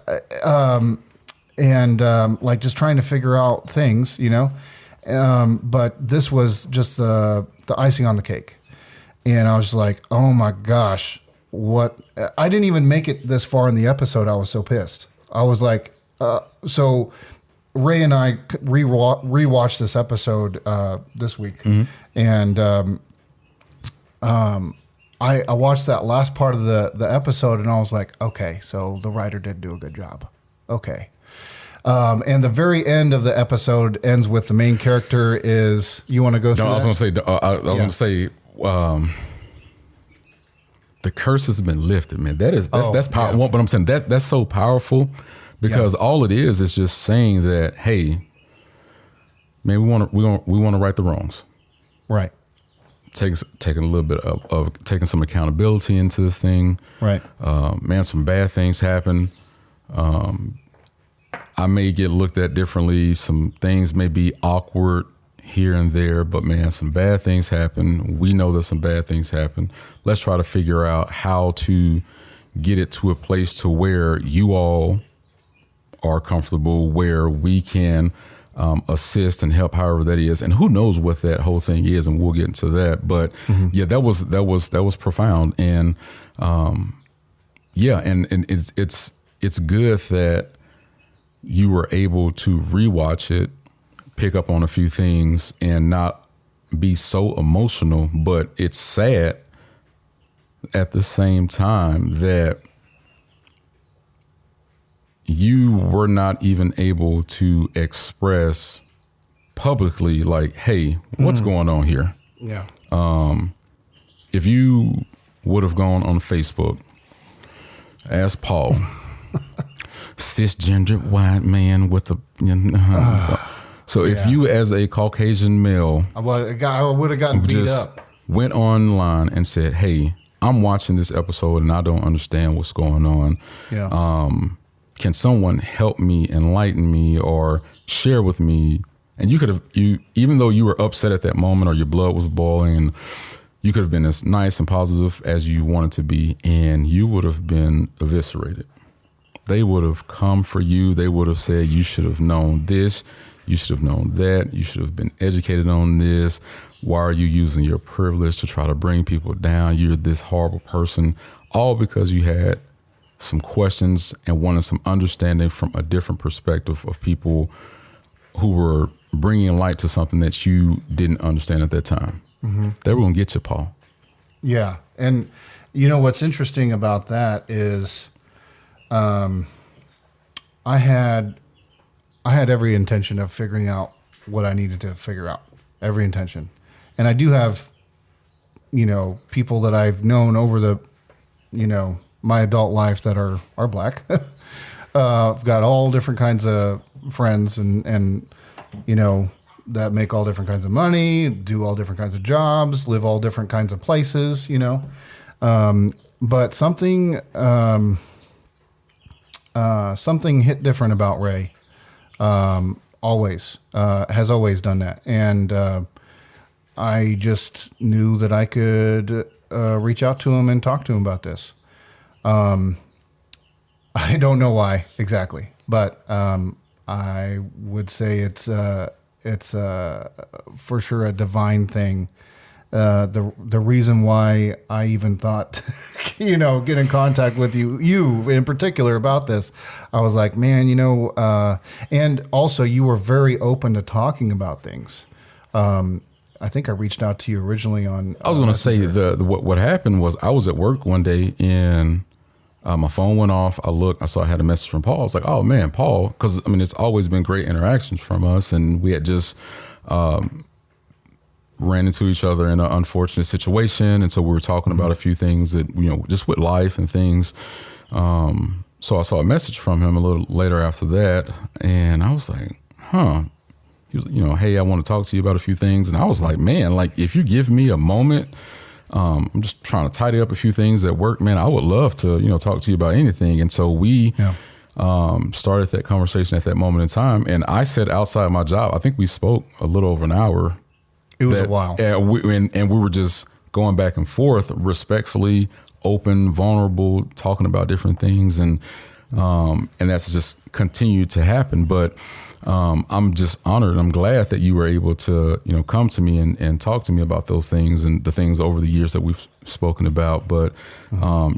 like just trying to figure out things, But this was just the icing on the cake, and I was like, oh my gosh. What I didn't even make it this far in the episode. I was so pissed. I was like, so Ray and I rewatched this episode this week, and I watched that last part of the episode, and I was like, okay, so the writer did do a good job. Okay. And the very end of the episode ends with the main character is, you want to go through that? I was going to say, the curse has been lifted, man. That's powerful. Yeah. But I'm saying that's so powerful because all it is just saying that, hey, man, we want to right the wrongs, right? Taking a little bit of taking some accountability into this thing, right? Man, some bad things happen. I may get looked at differently. Some things may be awkward here and there, but man, some bad things happen. We know that some bad things happen. Let's try to figure out how to get it to a place to where you all are comfortable, where we can assist and help however that is. And who knows what that whole thing is, and we'll get into that. But that was profound. And and it's good that you were able to rewatch it, pick up on a few things and not be so emotional, but it's sad at the same time that you were not even able to express publicly, like, hey, what's going on here? Yeah. If you would have gone on Facebook as Paul, cisgendered white man with a, so if you as a Caucasian male, I would have gotten beat just up. went online and said, hey, I'm watching this episode and I don't understand what's going on. Yeah. Can someone help me, enlighten me, or share with me? And you could have, even though you were upset at that moment or your blood was boiling, and you could have been as nice and positive as you wanted to be, and you would have been eviscerated. They would have come for you. They would have said, you should have known this. You should have known that. You should have been educated on this. Why are you using your privilege to try to bring people down? You're this horrible person, all because you had some questions and wanted some understanding from a different perspective of people who were bringing light to something that you didn't understand at that time. Mm-hmm. They were going to get you, Paul. Yeah. And you know, what's interesting about that is, I had every intention of figuring out what I needed to figure out, every intention. And I do have, people that I've known over the, my adult life that are Black. I've got all different kinds of friends and that make all different kinds of money, do all different kinds of jobs, live all different kinds of places, but something hit different about Ray. Always has always done that. And I just knew that I could reach out to him and talk to him about this. I don't know why exactly, but I would say it's for sure a divine thing. The reason why I even thought, get in contact with you in particular about this, I was like, man, and also you were very open to talking about things. I think I reached out to you originally on. I was going to say what happened was I was at work one day and my phone went off. I looked, I saw I had a message from Paul. I was like, oh man, Paul, because it's always been great interactions from us, and we had just ran into each other in an unfortunate situation, and so we were talking about a few things that just with life and things. So I saw a message from him a little later after that, and I was like, huh. He was, hey, I want to talk to you about a few things, and I was like, man, like if you give me a moment. I'm just trying to tidy up a few things at work, man. I would love to, talk to you about anything. And so we started that conversation at that moment in time. And I said outside my job, I think we spoke a little over an hour. It was a while. And we were just going back and forth, respectfully, open, vulnerable, talking about different things. And that's just continued to happen. But I'm just honored. I'm glad that you were able to, come to me and talk to me about those things and the things over the years that we've spoken about. But I'm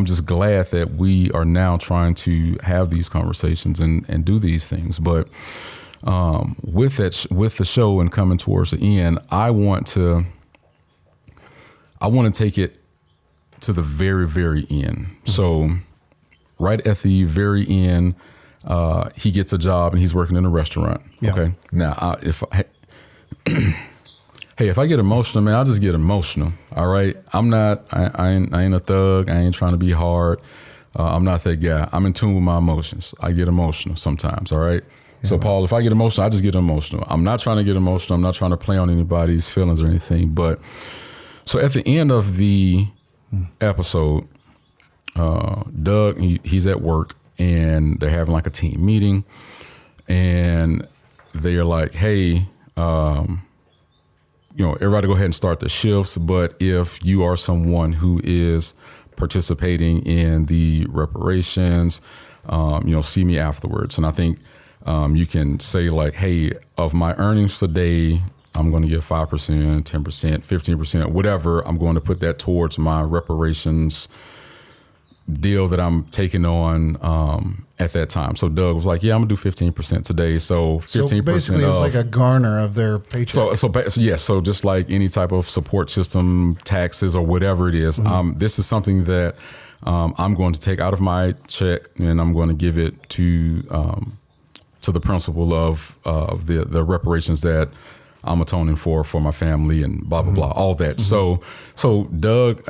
just glad that we are now trying to have these conversations and do these things. But with the show and coming towards the end, I want to take it to the very, very end. Mm-hmm. So right at the very end, he gets a job and he's working in a restaurant. Yeah. Okay. Now, if I get emotional, man, I'll just get emotional. All right. I ain't a thug. I ain't trying to be hard. I'm not that guy. I'm in tune with my emotions. I get emotional sometimes. All right. Yeah, so Paul, if I get emotional, I just get emotional. I'm not trying to get emotional. I'm not trying to play on anybody's feelings or anything. But so at the end of the episode, Doug, he's at work. And they're having like a team meeting, and they are like, hey, everybody go ahead and start the shifts. But if you are someone who is participating in the reparations, see me afterwards. And I think you can say like, hey, of my earnings today, I'm going to give 5%, 10%, 15%, whatever. I'm going to put that towards my reparations deal that I'm taking on at that time. So Doug was like, "Yeah, I'm gonna do 15% today." So 15% basically, it was like a garner of their paycheck. So just like any type of support system, taxes or whatever it is, this is something that I'm going to take out of my check and I'm going to give it to the principle of the reparations that I'm atoning for my family and blah blah blah, all that. So Doug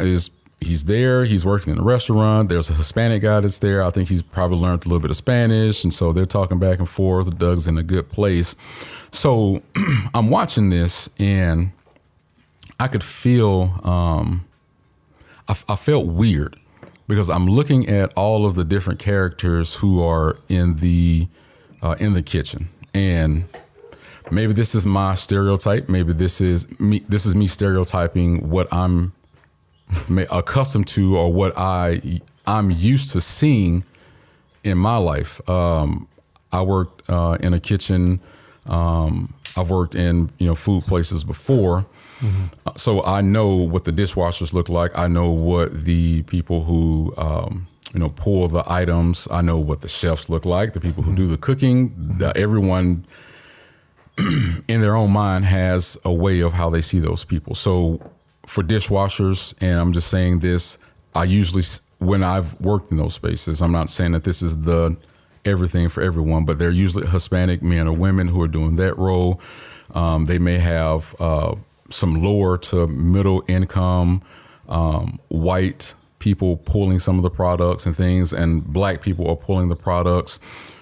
he's there. He's working in a restaurant. There's a Hispanic guy that's there. I think he's probably learned a little bit of Spanish. And so they're talking back and forth. Doug's in a good place. So I'm watching this and I could feel, I felt weird because I'm looking at all of the different characters who are in the kitchen. And maybe this is my stereotype. Maybe this is me stereotyping what I'm accustomed to or what I'm used to seeing in my life. I worked in a kitchen. I've worked in food places before, so I know what the dishwashers look like. I know what the people who pull the items. I know what the chefs look like. The people who do the cooking. Everyone in their own mind has a way of how they see those people. So for dishwashers, and I'm just saying this, I usually, when I've worked in those spaces, I'm not saying that this is the everything for everyone, but they're usually Hispanic men or women who are doing that role. They may have some lower to middle income white people pulling some of the products and things, and black people are pulling the products.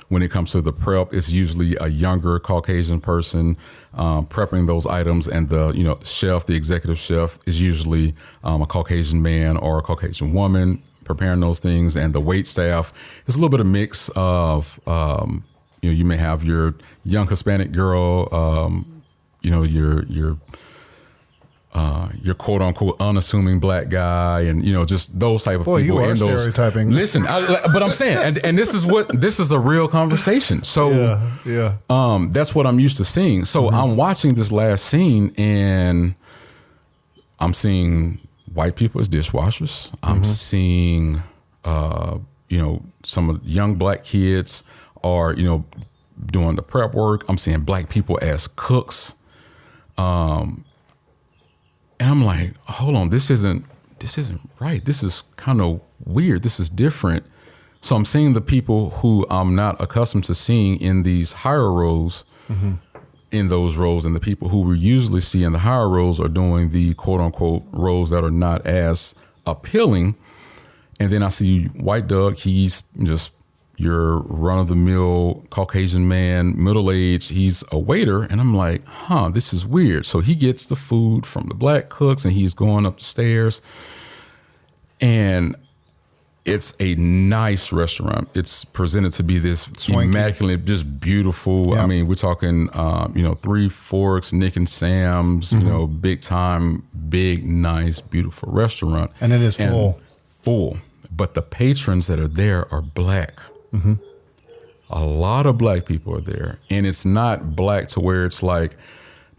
When it comes to the prep, it's usually a younger Caucasian person prepping those items, and the chef, the executive chef, is usually a Caucasian man or a Caucasian woman preparing those things, and the wait staff is a little bit of mix of you may have your young Hispanic girl, your quote unquote unassuming black guy, and just those type of Boy, people. you are and those, stereotyping. Listen, but I'm saying, and this is a real conversation. So yeah. that's what I'm used to seeing. So I'm watching this last scene, and I'm seeing white people as dishwashers. I'm seeing some of the young black kids are doing the prep work. I'm seeing black people as cooks. And I'm like, hold on, this isn't right. This is kind of weird. This is different. So I'm seeing the people who I'm not accustomed to seeing in these higher roles, in those roles, and the people who we usually see in the higher roles are doing the quote unquote roles that are not as appealing. And then I see White Doug. He's just your run-of-the-mill Caucasian man, middle-aged. He's a waiter, and I'm like, this is weird. So he gets the food from the black cooks, and he's going up the stairs. And it's a nice restaurant. It's presented to be this Swanky. immaculate, just beautiful. Yeah. I mean, we're talking, Three Forks, Nick and Sam's, big time, big, nice, beautiful restaurant. And it is full. Full. But the patrons that are there are black. A lot of black people are there, and it's not black to where it's like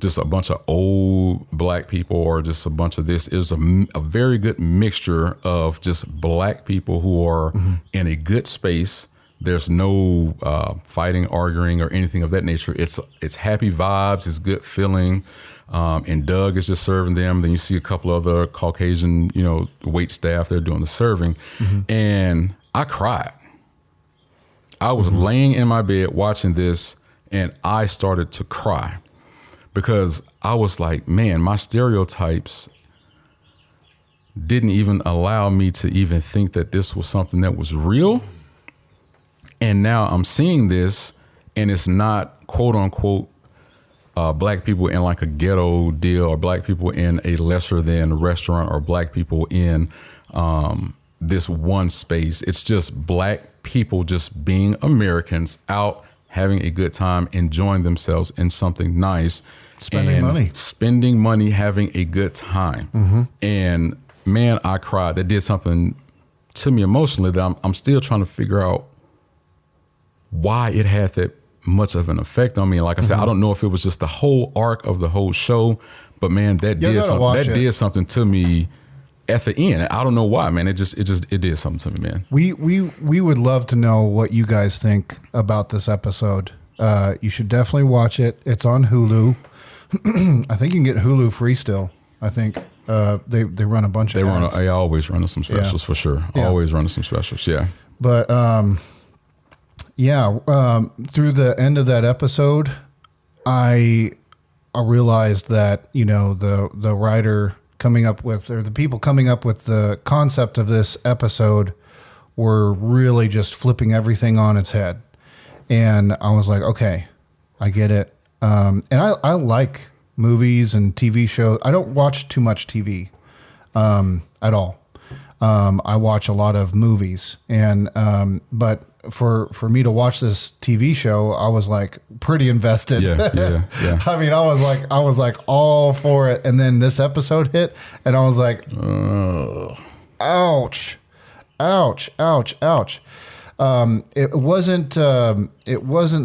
just a bunch of old black people or just a bunch of this. It's a very good mixture of just black people who are in a good space. There's no fighting, arguing, or anything of that nature. It's happy vibes. It's good feeling. And Doug is just serving them. Then you see a couple other Caucasian, wait staff there doing the serving, and I cried. I was laying in my bed watching this, and I started to cry because I was like, man, my stereotypes didn't even allow me to even think that this was something that was real. And now I'm seeing this, and it's not quote unquote black people in like a ghetto deal, or black people in a lesser than restaurant, or black people in this one space. It's just black people just being Americans, out having a good time, enjoying themselves in something nice, spending money, having a good time. And man, I cried. That did something to me emotionally that I'm still trying to figure out why it had that much of an effect on me. Like I said, I don't know if it was just the whole arc of the whole show, but man, that did something to me at the end. I don't know why, man. It did something to me, man. We would love to know what you guys think about this episode. You should definitely watch it. It's on Hulu. I think you can get Hulu free still. I think they run a bunch of ads. They always run some specials for sure. Yeah. Always running some specials. Yeah. But through the end of that episode, I realized that, you know, the writer coming up with, or the people coming up with the concept of this episode were really just flipping everything on its head. And I was like, okay, I get it. And I like movies and TV shows. I don't watch too much TV at all. I watch a lot of movies, and but for me to watch this TV show, I was like pretty invested. Yeah. I mean, I was like all for it, and then this episode hit, and I was like, ouch. It wasn't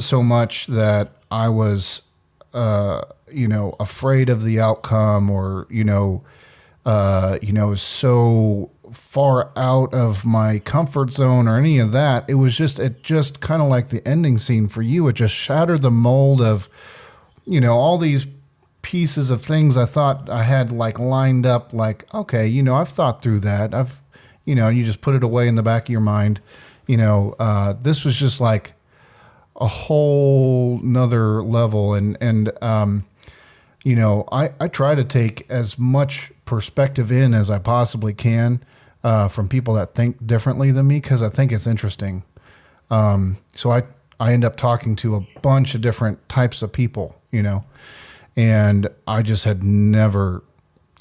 so much that I was, afraid of the outcome, or so far out of my comfort zone or any of that. It just kind of like the ending scene for you. It just shattered the mold of, all these pieces of things I thought I had like lined up, like, okay, I've thought through that. You just put it away in the back of your mind. This was just like a whole nother level. And I try to take as much perspective in as I possibly can from people that think differently than me, because I think it's interesting. So I end up talking to a bunch of different types of people, and I just had never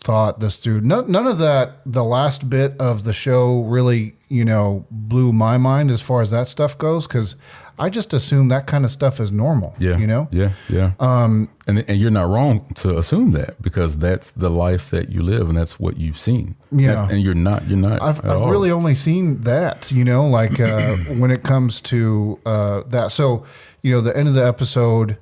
thought this through. None of that, the last bit of the show really, blew my mind as far as that stuff goes, because I just assume that kind of stuff is normal. Yeah. Yeah. And you're not wrong to assume that, because that's the life that you live, and that's what you've seen. Yeah. And you're not. I've really only seen that, when it comes to that. So, the end of the episode,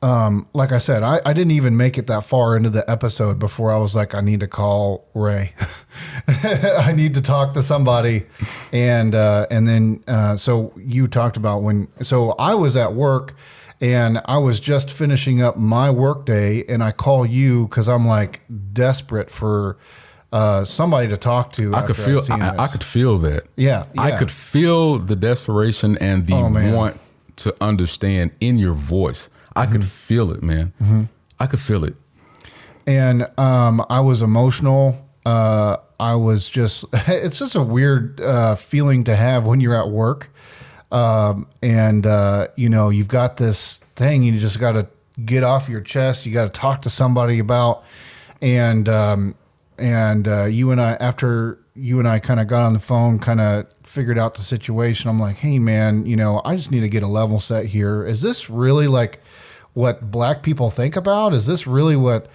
like I said, I didn't even make it that far into the episode before I was like, I need to call Ray. I need to talk to somebody. And then, so you talked about so I was at work and I was just finishing up my work day, and I call you because I'm like desperate for somebody to talk to. I could feel that. Yeah. I could feel the desperation and the want to understand in your voice. I could feel it, man. Mm-hmm. I could feel it. And I was emotional. I was just, it's just a weird feeling to have when you're at work. You've got this thing you just got to get off your chest. You got to talk to somebody about. And you and I, after you and I kind of got on the phone, kind of figured out the situation, I'm like, hey, man, I just need to get a level set here. Is this really like what black people think about? Is this really what,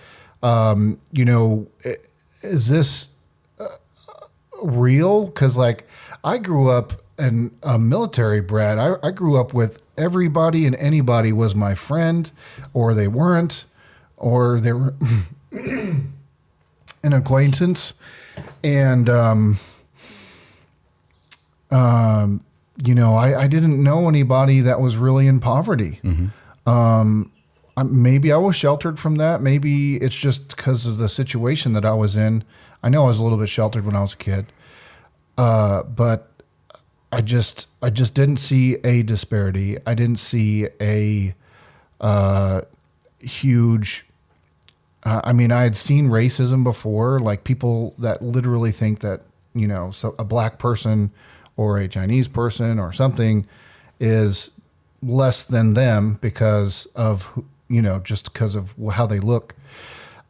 is this real? Because like I grew up in a military brat. I grew up with everybody and anybody was my friend, or they weren't, or they were an acquaintance. And, I didn't know anybody that was really in poverty. Mm-hmm. Maybe I was sheltered from that. Maybe it's just because of the situation that I was in. I know I was a little bit sheltered when I was a kid. But I just didn't see a disparity. I didn't see a huge, I had seen racism before, like people that literally think that, so a black person or a Chinese person or something is less than them because of, just because of how they look.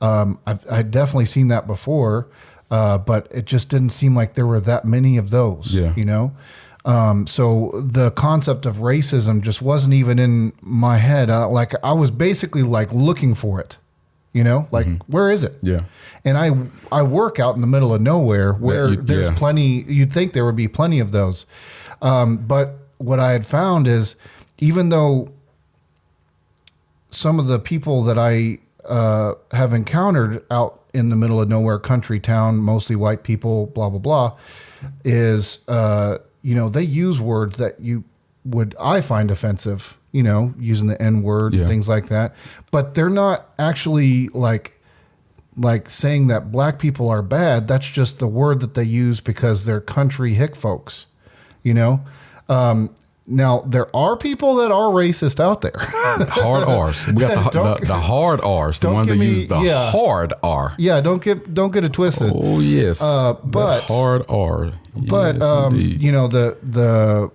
I've definitely seen that before, but it just didn't seem like there were that many of those, so the concept of racism just wasn't even in my head. Like I was basically like looking for it, where is it? Yeah. And I work out in the middle of nowhere where there's plenty, you'd think there would be plenty of those. But what I had found is, even though some of the people that I have encountered out in the middle of nowhere country town, mostly white people, blah, blah, blah, is, they use words that I find offensive, using the N word, Yeah. things like that. But they're not actually like saying that black people are bad. That's just the word that they use because they're country hick folks, Now, there are people that are racist out there. Hard R's. We got the hard R's, the ones that use the hard R. Yeah, don't get it twisted. Oh, yes. But hard R. But Yes, indeed.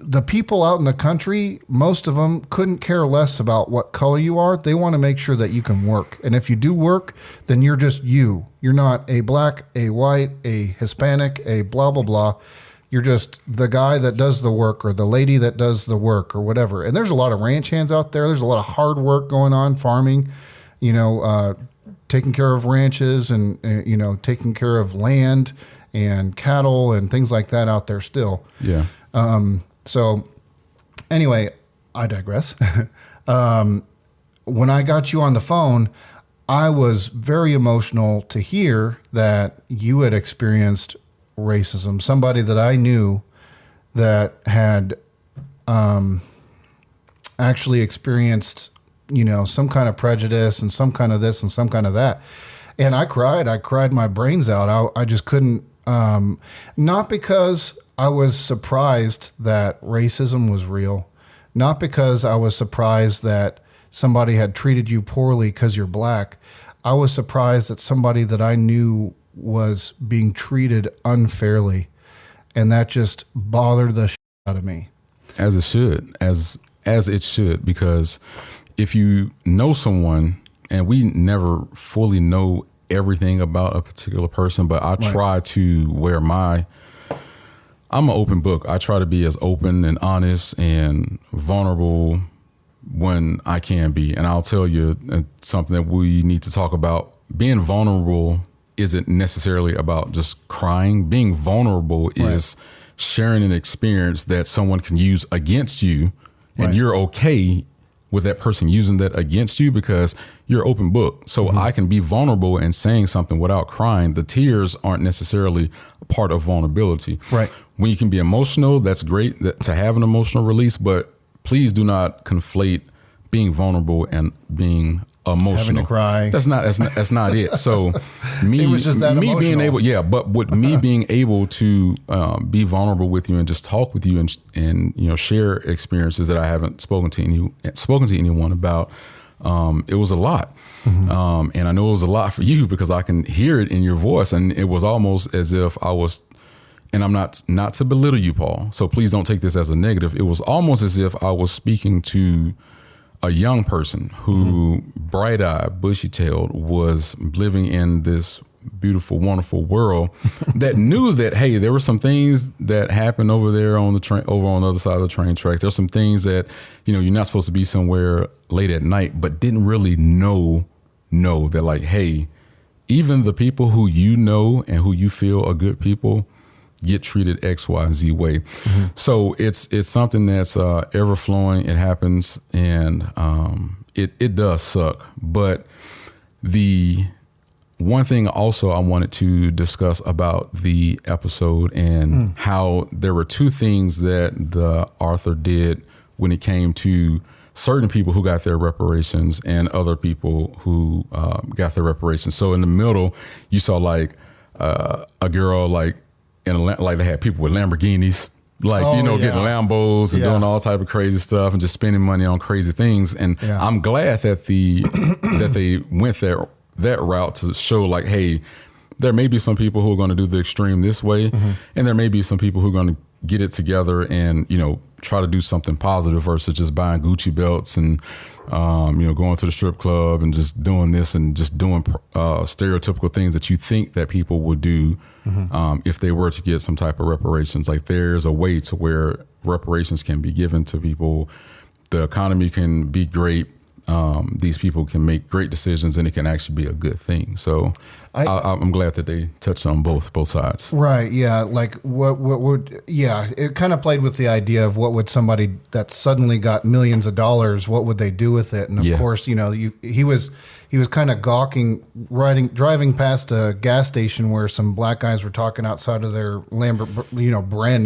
The people out in the country, most of them couldn't care less about what color you are. They want to make sure that you can work. And if you do work, then you're just you. You're not a black, a white, a Hispanic, a blah, blah, blah. You're just the guy that does the work or the lady that does the work or whatever. And there's a lot of ranch hands out there. There's a lot of hard work going on, farming, taking care of ranches and, taking care of land and cattle and things like that out there still. Yeah. So anyway, I digress. When I got you on the phone, I was very emotional to hear that you had experienced racism. Somebody that I knew that had actually experienced, some kind of prejudice and some kind of this and some kind of that. And I cried my brains out. I just couldn't, not because I was surprised that racism was real, not because I was surprised that somebody had treated you poorly because you're black. I was surprised that somebody that I knew was being treated unfairly, and that just bothered the shit out of me. As it should, as it should, because if you know someone, and we never fully know everything about a particular person, but I try to wear I'm an open book. I try to be as open and honest and vulnerable when I can be. And I'll tell you something that we need to talk about. Being vulnerable isn't necessarily about just crying. Being vulnerable is sharing an experience that someone can use against you, and you're okay with that person using that against you because you're open book. So I can be vulnerable and saying something without crying. The tears aren't necessarily a part of vulnerability. Right. When you can be emotional, that's great to have an emotional release, but please do not conflate being vulnerable and being emotional. Having to cry. That's not it. So me, It was just that me being emotional. able, but with me being able to be vulnerable with you and just talk with you and share experiences that I haven't spoken to anyone about, it was a lot. And I know it was a lot for you because I can hear it in your voice, and it was almost as if I was. And I'm not to belittle you, Paul, so please don't take this as a negative. It was almost as if I was speaking to a young person who, bright-eyed, bushy-tailed, was living in this beautiful, wonderful world that knew that, hey, there were some things that happened over there on the train, over on the other side of the train tracks. There's some things that, you're not supposed to be somewhere late at night, but didn't really know that, like, hey, even the people who you know and who you feel are good people get treated X, Y, and Z way. So it's something that's ever flowing. It happens, and it does suck. But the one thing also I wanted to discuss about the episode and how there were two things that the author did when it came to certain people who got their reparations and other people who got their reparations. So in the middle, you saw like a girl like they had people with Lamborghinis, getting Lambos and doing all type of crazy stuff and just spending money on crazy things. And I'm glad that that they went that route to show like, hey, there may be some people who are going to do the extreme this way, and there may be some people who are going to get it together and try to do something positive versus just buying Gucci belts and going to the strip club and just doing this and just doing stereotypical things that you think that people would do if they were to get some type of reparations. Like there's a way to where reparations can be given to people. The economy can be great. These people can make great decisions and it can actually be a good thing. So I'm glad that they touched on both sides. Right. Yeah. Like what would, yeah, it kind of played with the idea of what would somebody that suddenly got millions of dollars, what would they do with it? And of course, you know, he was kind of gawking, driving past a gas station where some black guys were talking outside of their brand new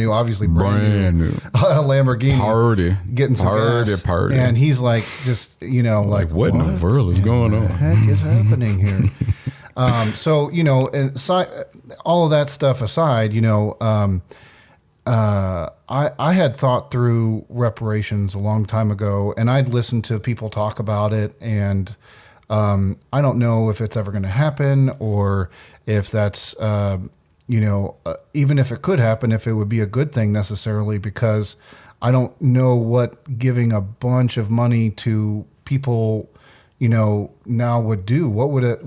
Lamborghini party, getting some gas. Party. And he's like, just, you know, like what in the world is going on? What the heck is happening here? So, you know, and all of that stuff aside, you know, I had thought through reparations a long time ago, and I'd listened to people talk about it, and I don't know if it's ever going to happen or if that's, even if it could happen, if it would be a good thing necessarily, because I don't know what giving a bunch of money to people, you know, now would do. What would it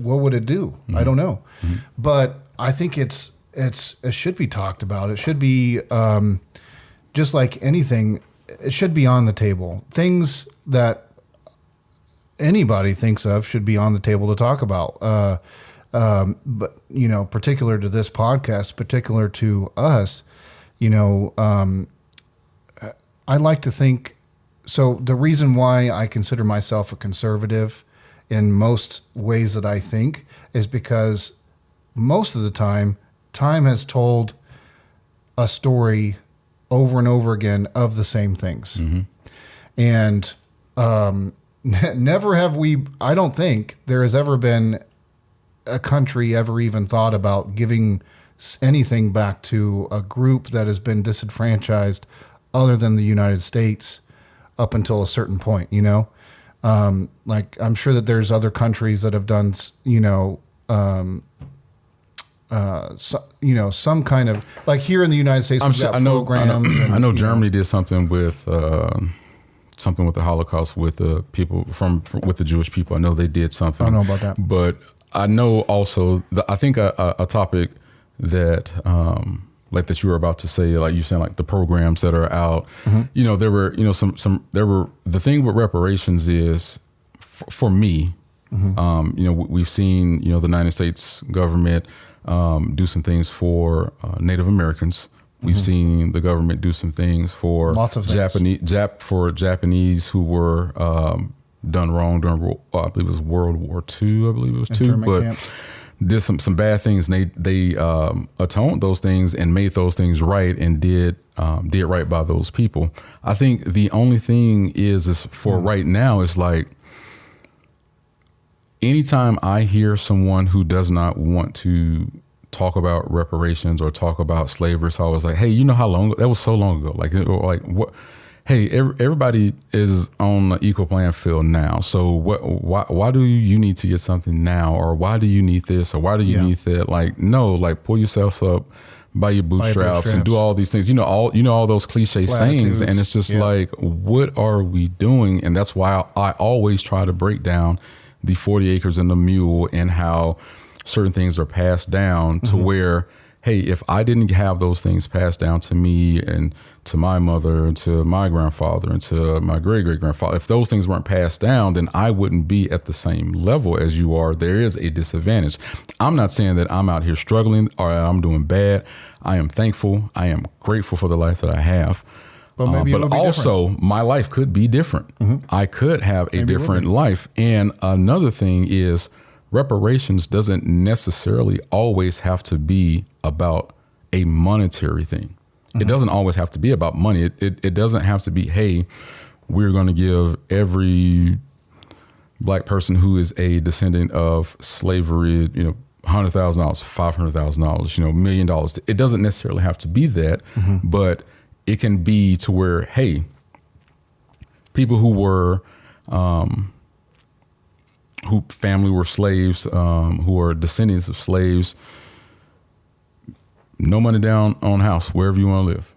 do? Mm-hmm. I don't know. Mm-hmm. But I think it should be talked about. It should be just like anything. It should be on the table. Things that anybody thinks of should be on the table to talk about. But you know, particular to this podcast, particular to us, you know, I like to think. So the reason why I consider myself a conservative in most ways that I think is because most of the time has told a story over and over again of the same things. Mm-hmm. And never have I don't think there has ever been a country ever even thought about giving anything back to a group that has been disenfranchised other than the United States up until a certain point, you know? Like I'm sure that there's other countries that have done, you know, some kind of, like here in the United States, we've got programs. I know Germany did something with the Holocaust with the people with the Jewish people. I know they did something. I don't know about that, but I know also I think a topic that like that you were about to say, like you saying, like the programs that are out. Mm-hmm. You know, there were the thing with reparations is for me. Mm-hmm. You know, we've seen, you know, the United States government do some things for Native Americans. We've mm-hmm. seen the government do some things for Japanese who were done wrong during I believe it was World War II. I believe it was two, but camps. Did some bad things. And they atoned those things and made those things right and did right by those people. I think the only thing is for mm-hmm. right now is like, anytime I hear someone who does not want to talk about reparations or talk about slavery, so I was like, hey, you know how long that was so long ago? Like what? Hey, everybody is on the equal playing field now. So why do you need to get something now, or why do you need this, or why do you need that? Like, no, like pull yourself up by your bootstraps and do all these things. You know all those cliche sayings, and it's just like, what are we doing? And that's why I always try to break down the 40 acres and the mule and how certain things are passed down to mm-hmm. where, hey, if I didn't have those things passed down to me and to my mother and to my grandfather and to my great-great-grandfather, if those things weren't passed down, then I wouldn't be at the same level as you are. There is a disadvantage. I'm not saying that I'm out here struggling or I'm doing bad. I am thankful. I am grateful for the life that I have. But also my life could be different. Mm-hmm. I could have a different life. And another thing is reparations doesn't necessarily always have to be about a monetary thing. Mm-hmm. It doesn't always have to be about money. It doesn't have to be, hey, we're going to give every black person who is a descendant of slavery, you know, $100,000, $500,000, you know, $1 million. It doesn't necessarily have to be that, mm-hmm. but it can be to where, hey, people who were, who family were slaves, who are descendants of slaves, no money down on house, wherever you want to live.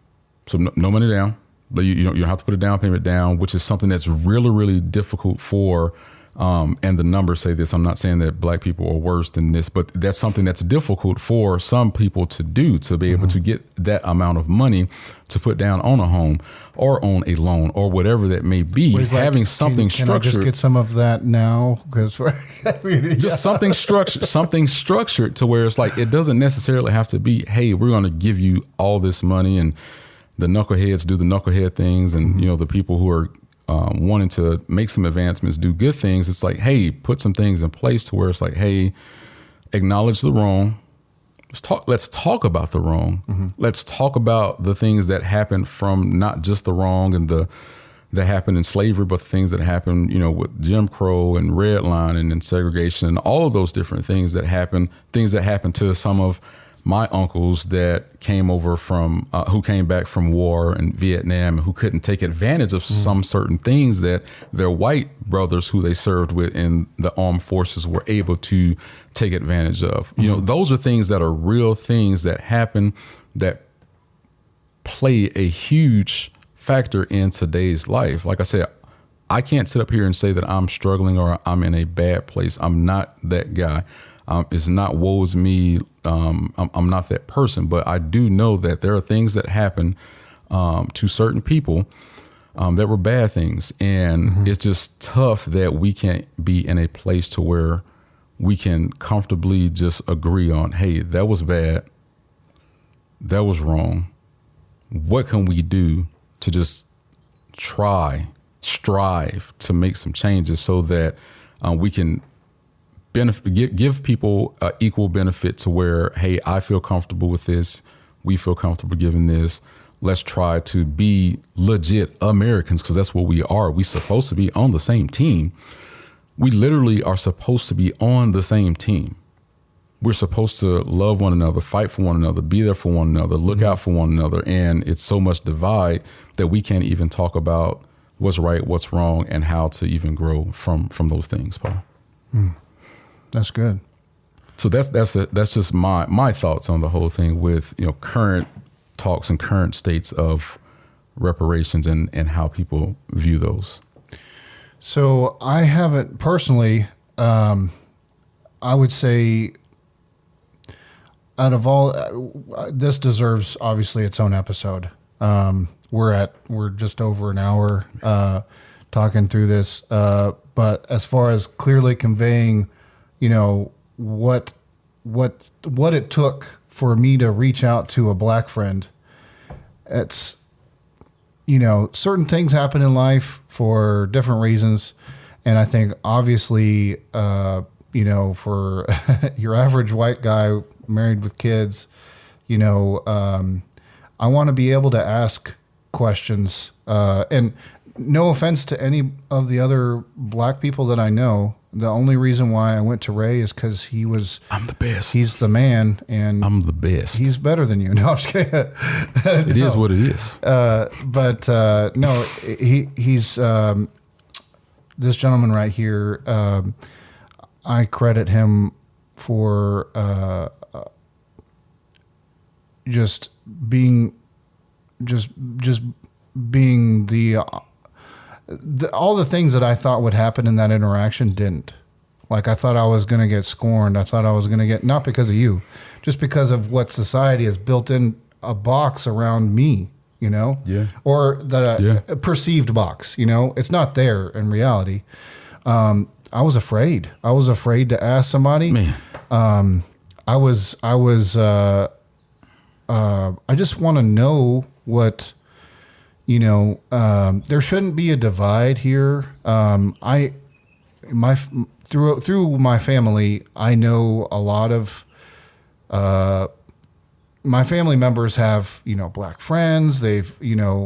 So no money down, but you don't have to put a down payment down, which is something that's really, really difficult for And the numbers say this. I'm not saying that black people are worse than this, but that's something that's difficult for some people to do, to be able to get that amount of money to put down on a home or on a loan or whatever that may be. Having something can structured. I just get some of that now? Because just something structured to where it's like, it doesn't necessarily have to be, hey, we're going to give you all this money, and the knuckleheads do the knucklehead things, and the people who are wanting to make some advancements do good things. It's like, hey, put some things in place to where it's like, hey, acknowledge the wrong. Let's talk about the wrong. Let's talk about the things that happen from not just the wrong and that happened in slavery, but the things that happened, with Jim Crow and redlining and segregation and all of those different things that happened to some of my uncles that came over from, who came back from war in Vietnam, and who couldn't take advantage of some certain things that their white brothers who they served with in the armed forces were able to take advantage of. Those are things that are real things that happen, that play a huge factor in today's life. Like I said, I can't sit up here and say that I'm struggling or I'm in a bad place. I'm not that guy. It's not woe's me. I'm not that person, but I do know that there are things that happen to certain people that were bad things. And it's just tough that we can't be in a place to where we can comfortably just agree on, hey, that was bad. That was wrong. What can we do to just strive to make some changes so that we can give people equal benefit to where, hey, I feel comfortable with this. We feel comfortable giving this. Let's try to be legit Americans, because that's what we are. We're supposed to be on the same team. We literally are supposed to be on the same team. We're supposed to love one another, fight for one another, be there for one another, look out for one another. And it's so much divide that we can't even talk about what's right, what's wrong, and how to even grow from those things, Paul. That's good. So that's just my thoughts on the whole thing with current talks and current states of reparations and how people view those. So I haven't personally. I would say, out of all, this deserves obviously its own episode. We're just over an hour talking through this, but as far as clearly conveying, what it took for me to reach out to a black friend, it's, certain things happen in life for different reasons. And I think obviously, for your average white guy married with kids, I want to be able to ask questions, and no offense to any of the other black people that I know. The only reason why I went to Ray is because I'm the best. He's the man, and I'm the best. He's better than you. No, I'm just kidding. It is what it is. But no, he's this gentleman right here. I credit him for just being the all the things that I thought would happen in that interaction didn't. Like, I thought I was going to get scorned. I thought I was going to get, not because of you, just because of what society has built in a box around me, Yeah. or a perceived box, it's not there in reality. I was afraid. I was afraid to ask somebody. Man. I just want to know what, there shouldn't be a divide here. Through my family, I know a lot of, my family members have, black friends. They've,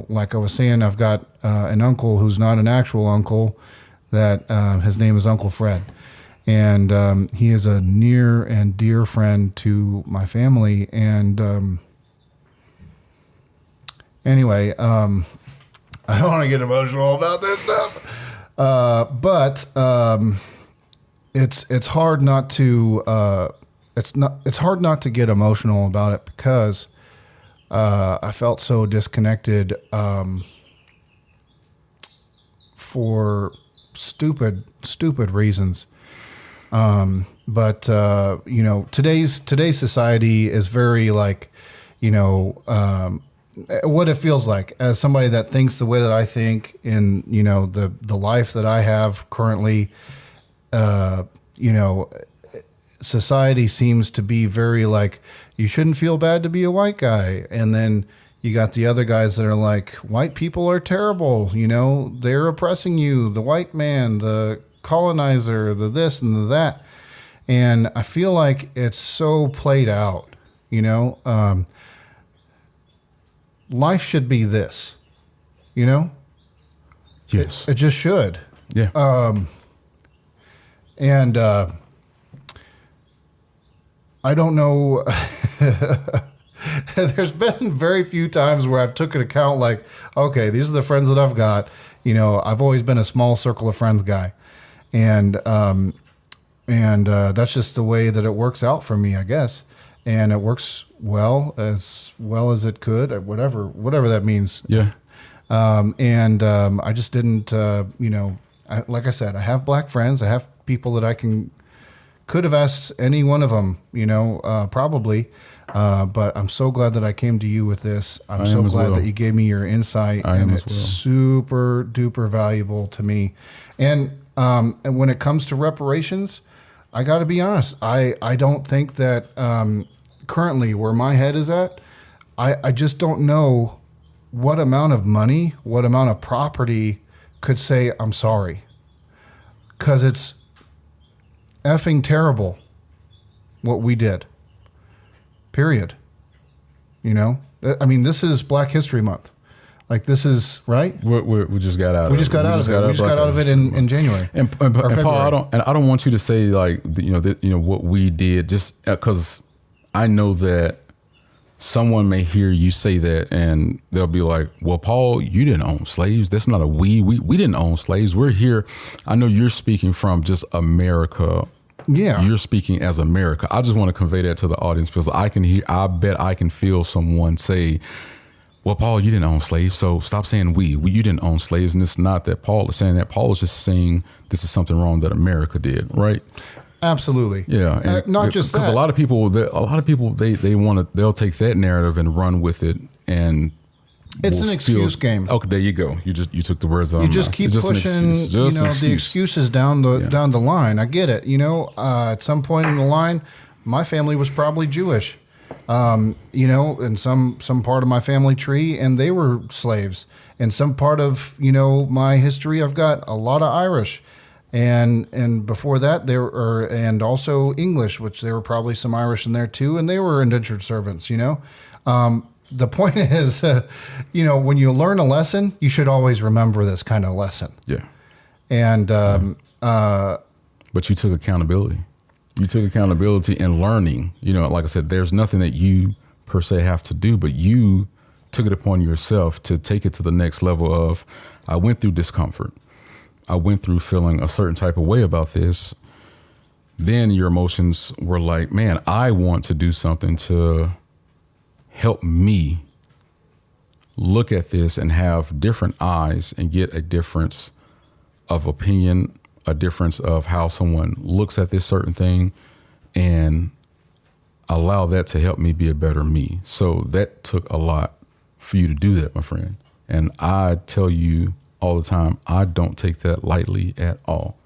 like I was saying, I've got an uncle who's not an actual uncle, that his name is Uncle Fred. And he is a near and dear friend to my family. And anyway, I don't want to get emotional about this stuff, but it's hard not to it's hard not to get emotional about it, because I felt so disconnected for stupid reasons. But you know, today's society is very like, you know, what it feels like as somebody that thinks the way that I think in, you know, the life that I have currently, you know, society seems to be very like, you shouldn't feel bad to be a white guy. And then you got the other guys that are like, white people are terrible. You know, they're oppressing you, the white man, the colonizer, the this and the that. And I feel like it's so played out, you know. Life should be this, you know? Yes. It just should. Yeah. And I don't know. There's been very few times where I've took an account like, okay, these are the friends that I've got. You know, I've always been a small circle of friends guy. And that's just the way that it works out for me, I guess. And it works well as it could, whatever that means. Yeah. I just didn't, you know, like I said, I have black friends. I have people that could have asked any one of them, you know, probably. But I'm so glad that I came to you with this. I'm so glad that you gave me your insight, and it's super duper valuable to me. And when it comes to reparations, I got to be honest. I don't think that currently where my head is at, I just don't know what amount of money, what amount of property could say I'm sorry, because it's effing terrible what we did. Period. You know, I mean, this is Black History Month. Like, this is right. We just got out. We just got out of it. We just got out of it in January. And Paul, I don't want you to say like, you know what we did, just because I know that someone may hear you say that and they'll be like, well, Paul, you didn't own slaves. That's not a we didn't own slaves. We're here. I know you're speaking from just America. Yeah. You're speaking as America. I just want to convey that to the audience because I bet I can feel someone say, well, Paul, you didn't own slaves, so stop saying we. You didn't own slaves. And it's not that Paul is saying that. Paul is just saying this is something wrong that America did, right? Absolutely. Yeah. And not just that. Because a lot of people, they'll take that narrative and run with it, and it's an excuse game. Okay, there you go. You took the words out. You just keep pushing, the excuses down the line. I get it. You know, at some point in the line, my family was probably Jewish. You know, in some part of my family tree, and they were slaves. In some part of, you know, my history, I've got a lot of Irish. And before that, and also English, which there were probably some Irish in there too, and they were indentured servants, you know. The point is, you know, when you learn a lesson, you should always remember this kind of lesson. Yeah. And but you took accountability. You took accountability in learning. You know, like I said, there's nothing that you per se have to do, but you took it upon yourself to take it to the next level of, I went through discomfort. I went through feeling a certain type of way about this. Then your emotions were like, man, I want to do something to help me look at this and have different eyes and get a difference of opinion, a difference of how someone looks at this certain thing, and allow that to help me be a better me. So that took a lot for you to do that, my friend. And I tell you all the time, I don't take that lightly at all.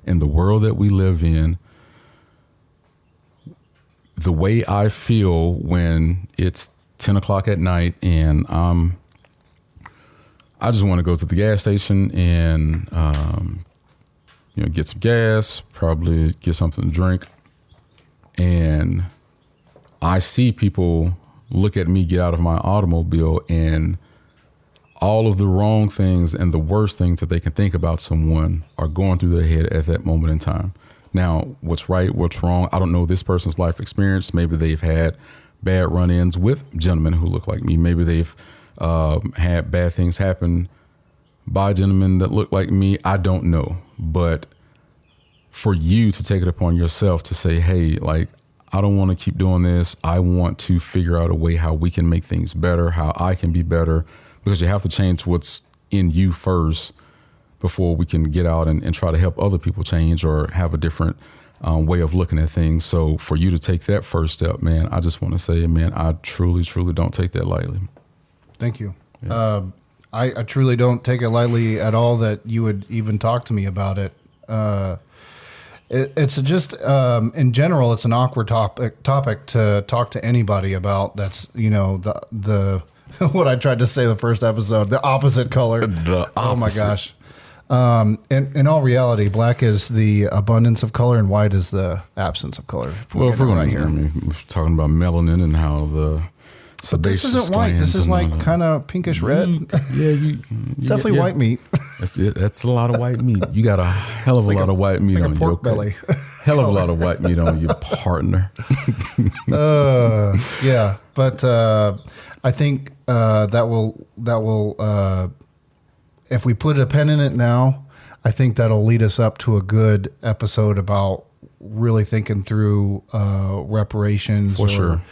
In the world that we live in, the way I feel when it's 10 o'clock at night and I just want to go to the gas station and, you know, get some gas, probably get something to drink. And I see people look at me get out of my automobile, and all of the wrong things and the worst things that they can think about someone are going through their head at that moment in time. Now, what's right, what's wrong, I don't know this person's life experience. Maybe they've had bad run-ins with gentlemen who look like me. Maybe they've had bad things happen by gentlemen that look like me. I don't know. But for you to take it upon yourself to say, hey, like, I don't want to keep doing this. I want to figure out a way how we can make things better, how I can be better, because you have to change what's in you first before we can get out and try to help other people change or have a different way of looking at things. So for you to take that first step, man, I just want to say, man, I truly, truly don't take that lightly. Thank you. Yeah. I truly don't take it lightly at all that you would even talk to me about it. It's just, in general, it's an awkward topic to talk to anybody about. That's, the what I tried to say the first episode, the opposite color. Oh my gosh. In all reality, black is the abundance of color and white is the absence of color. Well, if we're going here, we're talking about melanin and how the sebaceous this isn't white. This is like kind of pinkish red. It's definitely white meat. That's a lot of white meat. You got a hell of a lot of white meat on your belly. Hell of a lot of white meat on your partner. Yeah, but I think that will if we put a pen in it now, I think that'll lead us up to a good episode about really thinking through reparations. For sure.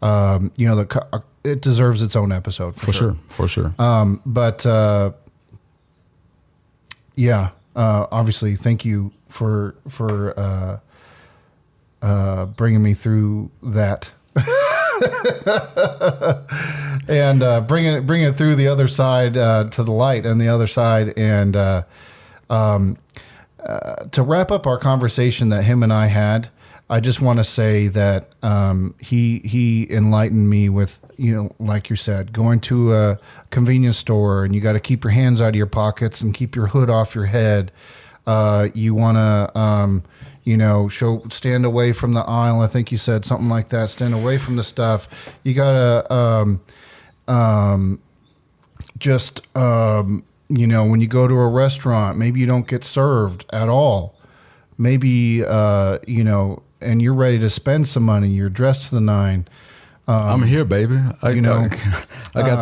It deserves its own episode. For sure. But obviously, thank you for bringing me through that. And bring it through the other side to the light and the other side, and to wrap up our conversation that him and I had, I just want to say that he enlightened me with, like you said, going to a convenience store and you got to keep your hands out of your pockets and keep your hood off your head. You want to stand away from the aisle. I think you said something like that. Stand away from the stuff. You gotta when you go to a restaurant, maybe you don't get served at all. Maybe and you're ready to spend some money. You're dressed to the nine. I'm here, baby. I got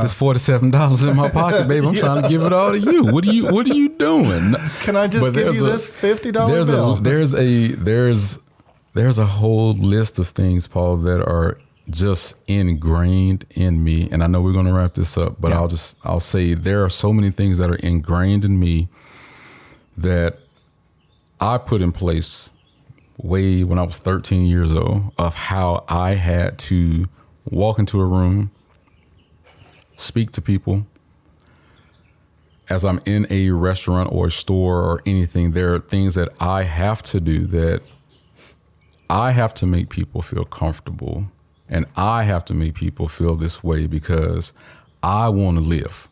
this $47 in my pocket, baby. I'm trying to give it all to you. What are you doing? Can I just give you this $50 bill? There's a whole list of things, Paul, that are just ingrained in me. And I know we're going to wrap this up, but yeah. I'll say there are so many things that are ingrained in me that I put in place way when I was 13 years old of how I had to walk into a room, speak to people. As I'm in a restaurant or a store or anything, there are things that I have to do, that I have to make people feel comfortable, and I have to make people feel this way because I want to live.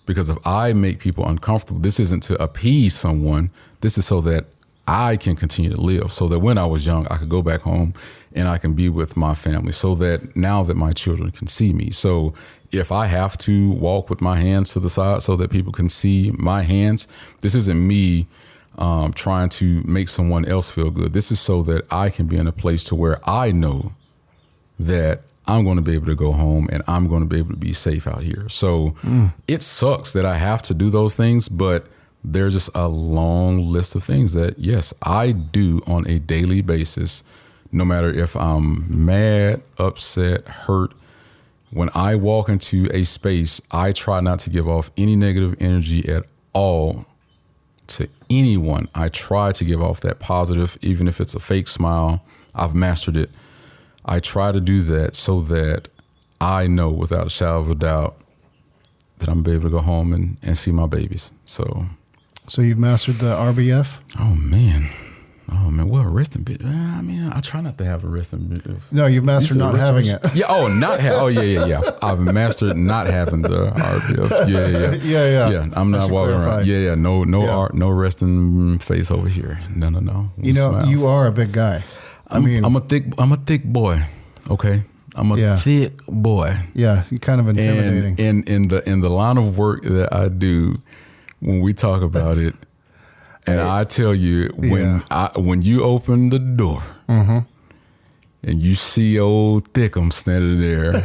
Because if I make people uncomfortable, this isn't to appease someone. This is so that I can continue to live, so that when I was young, I could go back home and I can be with my family, so that now that my children can see me. So if I have to walk with my hands to the side so that people can see my hands, this isn't me trying to make someone else feel good. This is so that I can be in a place to where I know that I'm going to be able to go home and I'm going to be able to be safe out here. So it sucks that I have to do those things, but there's just a long list of things that, yes, I do on a daily basis, no matter if I'm mad, upset, hurt. When I walk into a space, I try not to give off any negative energy at all to anyone. I try to give off that positive, even if it's a fake smile. I've mastered it. I try to do that so that I know without a shadow of a doubt that I'm able to go home and see my babies. So you've mastered the RBF? Oh man. Well, resting bitch. I mean, I try not to have a resting bitch. No, you've mastered not having it. Yeah. Oh, yeah. I've mastered not having the RBF. Yeah. I'm not walking around. Yeah. No resting face over here. No. Smiles. You are a big guy. I'm a thick boy. Okay. I'm a thick boy. Yeah. You're kind of intimidating. And in the line of work that I do, when we talk about it, and I tell you, when you open the door and you see old Thickums standing there,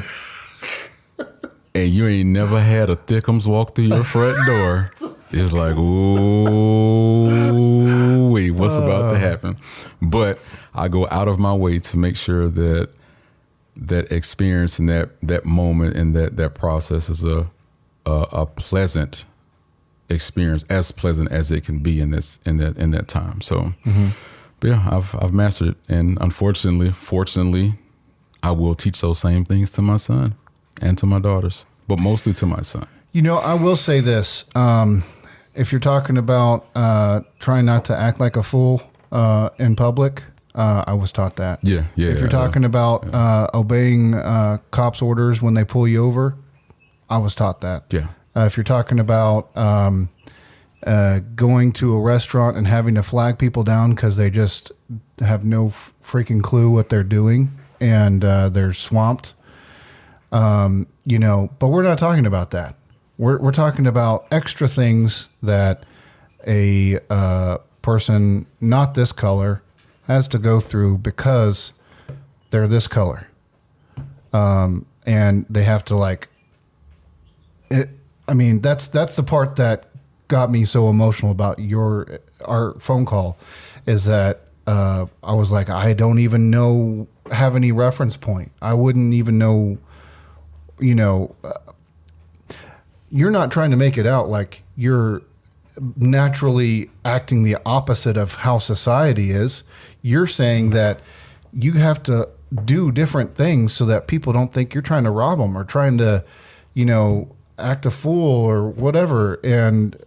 and you ain't never had a Thickums walk through your front door, it's like, ooh, wait, what's about to happen? But I go out of my way to make sure that experience and that moment and that process is a pleasant experience, as pleasant as it can be in that time. So, but yeah, I've mastered it, and fortunately, I will teach those same things to my son and to my daughters, but mostly to my son. You know, I will say this: if you're talking about trying not to act like a fool in public, I was taught that. Yeah. If you're talking about obeying cops' orders when they pull you over, I was taught that. Yeah. If you're talking about going to a restaurant and having to flag people down because they just have no freaking clue what they're doing and they're swamped, you know, but we're not talking about that. We're talking about extra things that a person not this color has to go through because they're this color. And they have to like it. I mean, that's the part that got me so emotional about our phone call, is that I was like, I don't even have any reference point. I wouldn't even know, you know, you're not trying to make it out like you're naturally acting the opposite of how society is. You're saying that you have to do different things so that people don't think you're trying to rob them or trying to, you know, act a fool or whatever. And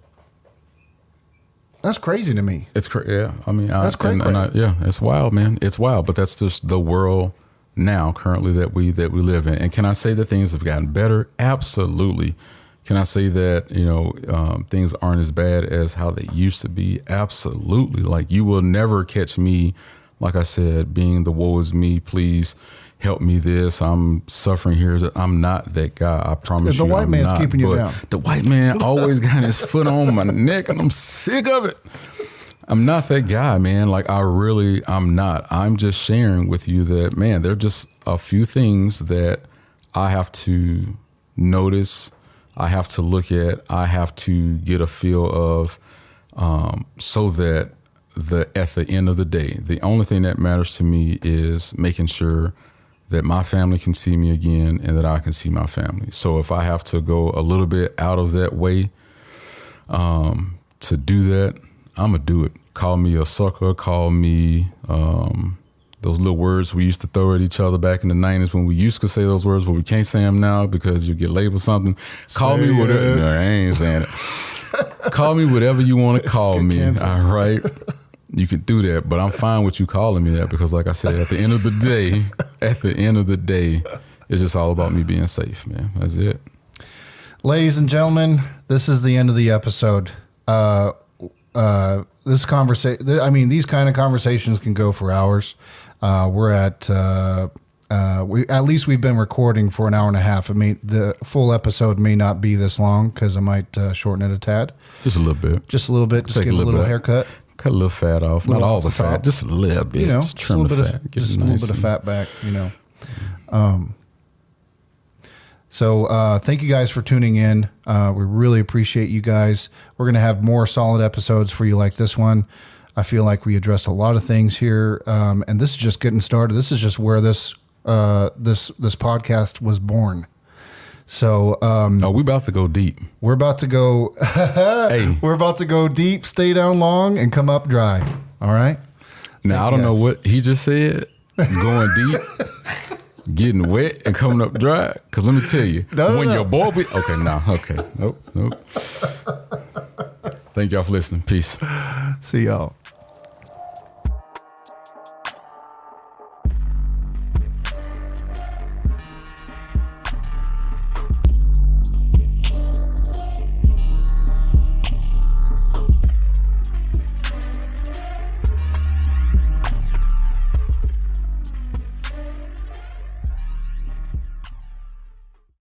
that's crazy to me. It's crazy. Yeah. I mean, that's crazy. Yeah, it's wild, man. It's wild, but that's just the world now currently that we live in. And can I say that things have gotten better? Absolutely. Can I say that, you know, things aren't as bad as how they used to be? Absolutely. Like, you will never catch me, like I said, being the woe is me, please help me this, I'm suffering here. I'm not that guy. I promise you. The white man's keeping you down. The white man always got his foot on my neck, and I'm sick of it. I'm not that guy, man. Like, I'm not. I'm just sharing with you that, man, there are just a few things that I have to notice, I have to look at, I have to get a feel of, so that at the end of the day, the only thing that matters to me is making sure that my family can see me again and that I can see my family. So if I have to go a little bit out of that way to do that, I'm going to do it. Call me a sucker, call me those little words we used to throw at each other back in the 90s when we used to say those words, but we can't say them now because you get labeled something. Call me whatever. No, I ain't saying it. Call me whatever you want to call me. All right. You can do that, but I'm fine with you calling me that because, like I said, at the end of the day, it's just all about me being safe, man. That's it. Ladies and gentlemen, this is the end of the episode. This conversation, I mean, these kind of conversations can go for hours. We're at least we've been recording for an hour and a half. I mean, the full episode may not be this long because I might shorten it a tad. Just a little bit. Just a little bit. Just get a little haircut. Cut a little fat off. Not all the fat, just a little bit. You know, just trim the fat. Just a little bit of fat back, you know. So thank you guys for tuning in. We really appreciate you guys. We're going to have more solid episodes for you like this one. I feel like we addressed a lot of things here. And this is just getting started. This is just where this podcast was born. So, we about to go deep. We're about to go, hey, we're about to go deep, stay down long, and come up dry. All right. Now, I don't know what he just said, going deep, getting wet and coming up dry. Cause let me tell you, your boy nope. Thank y'all for listening. Peace. See y'all.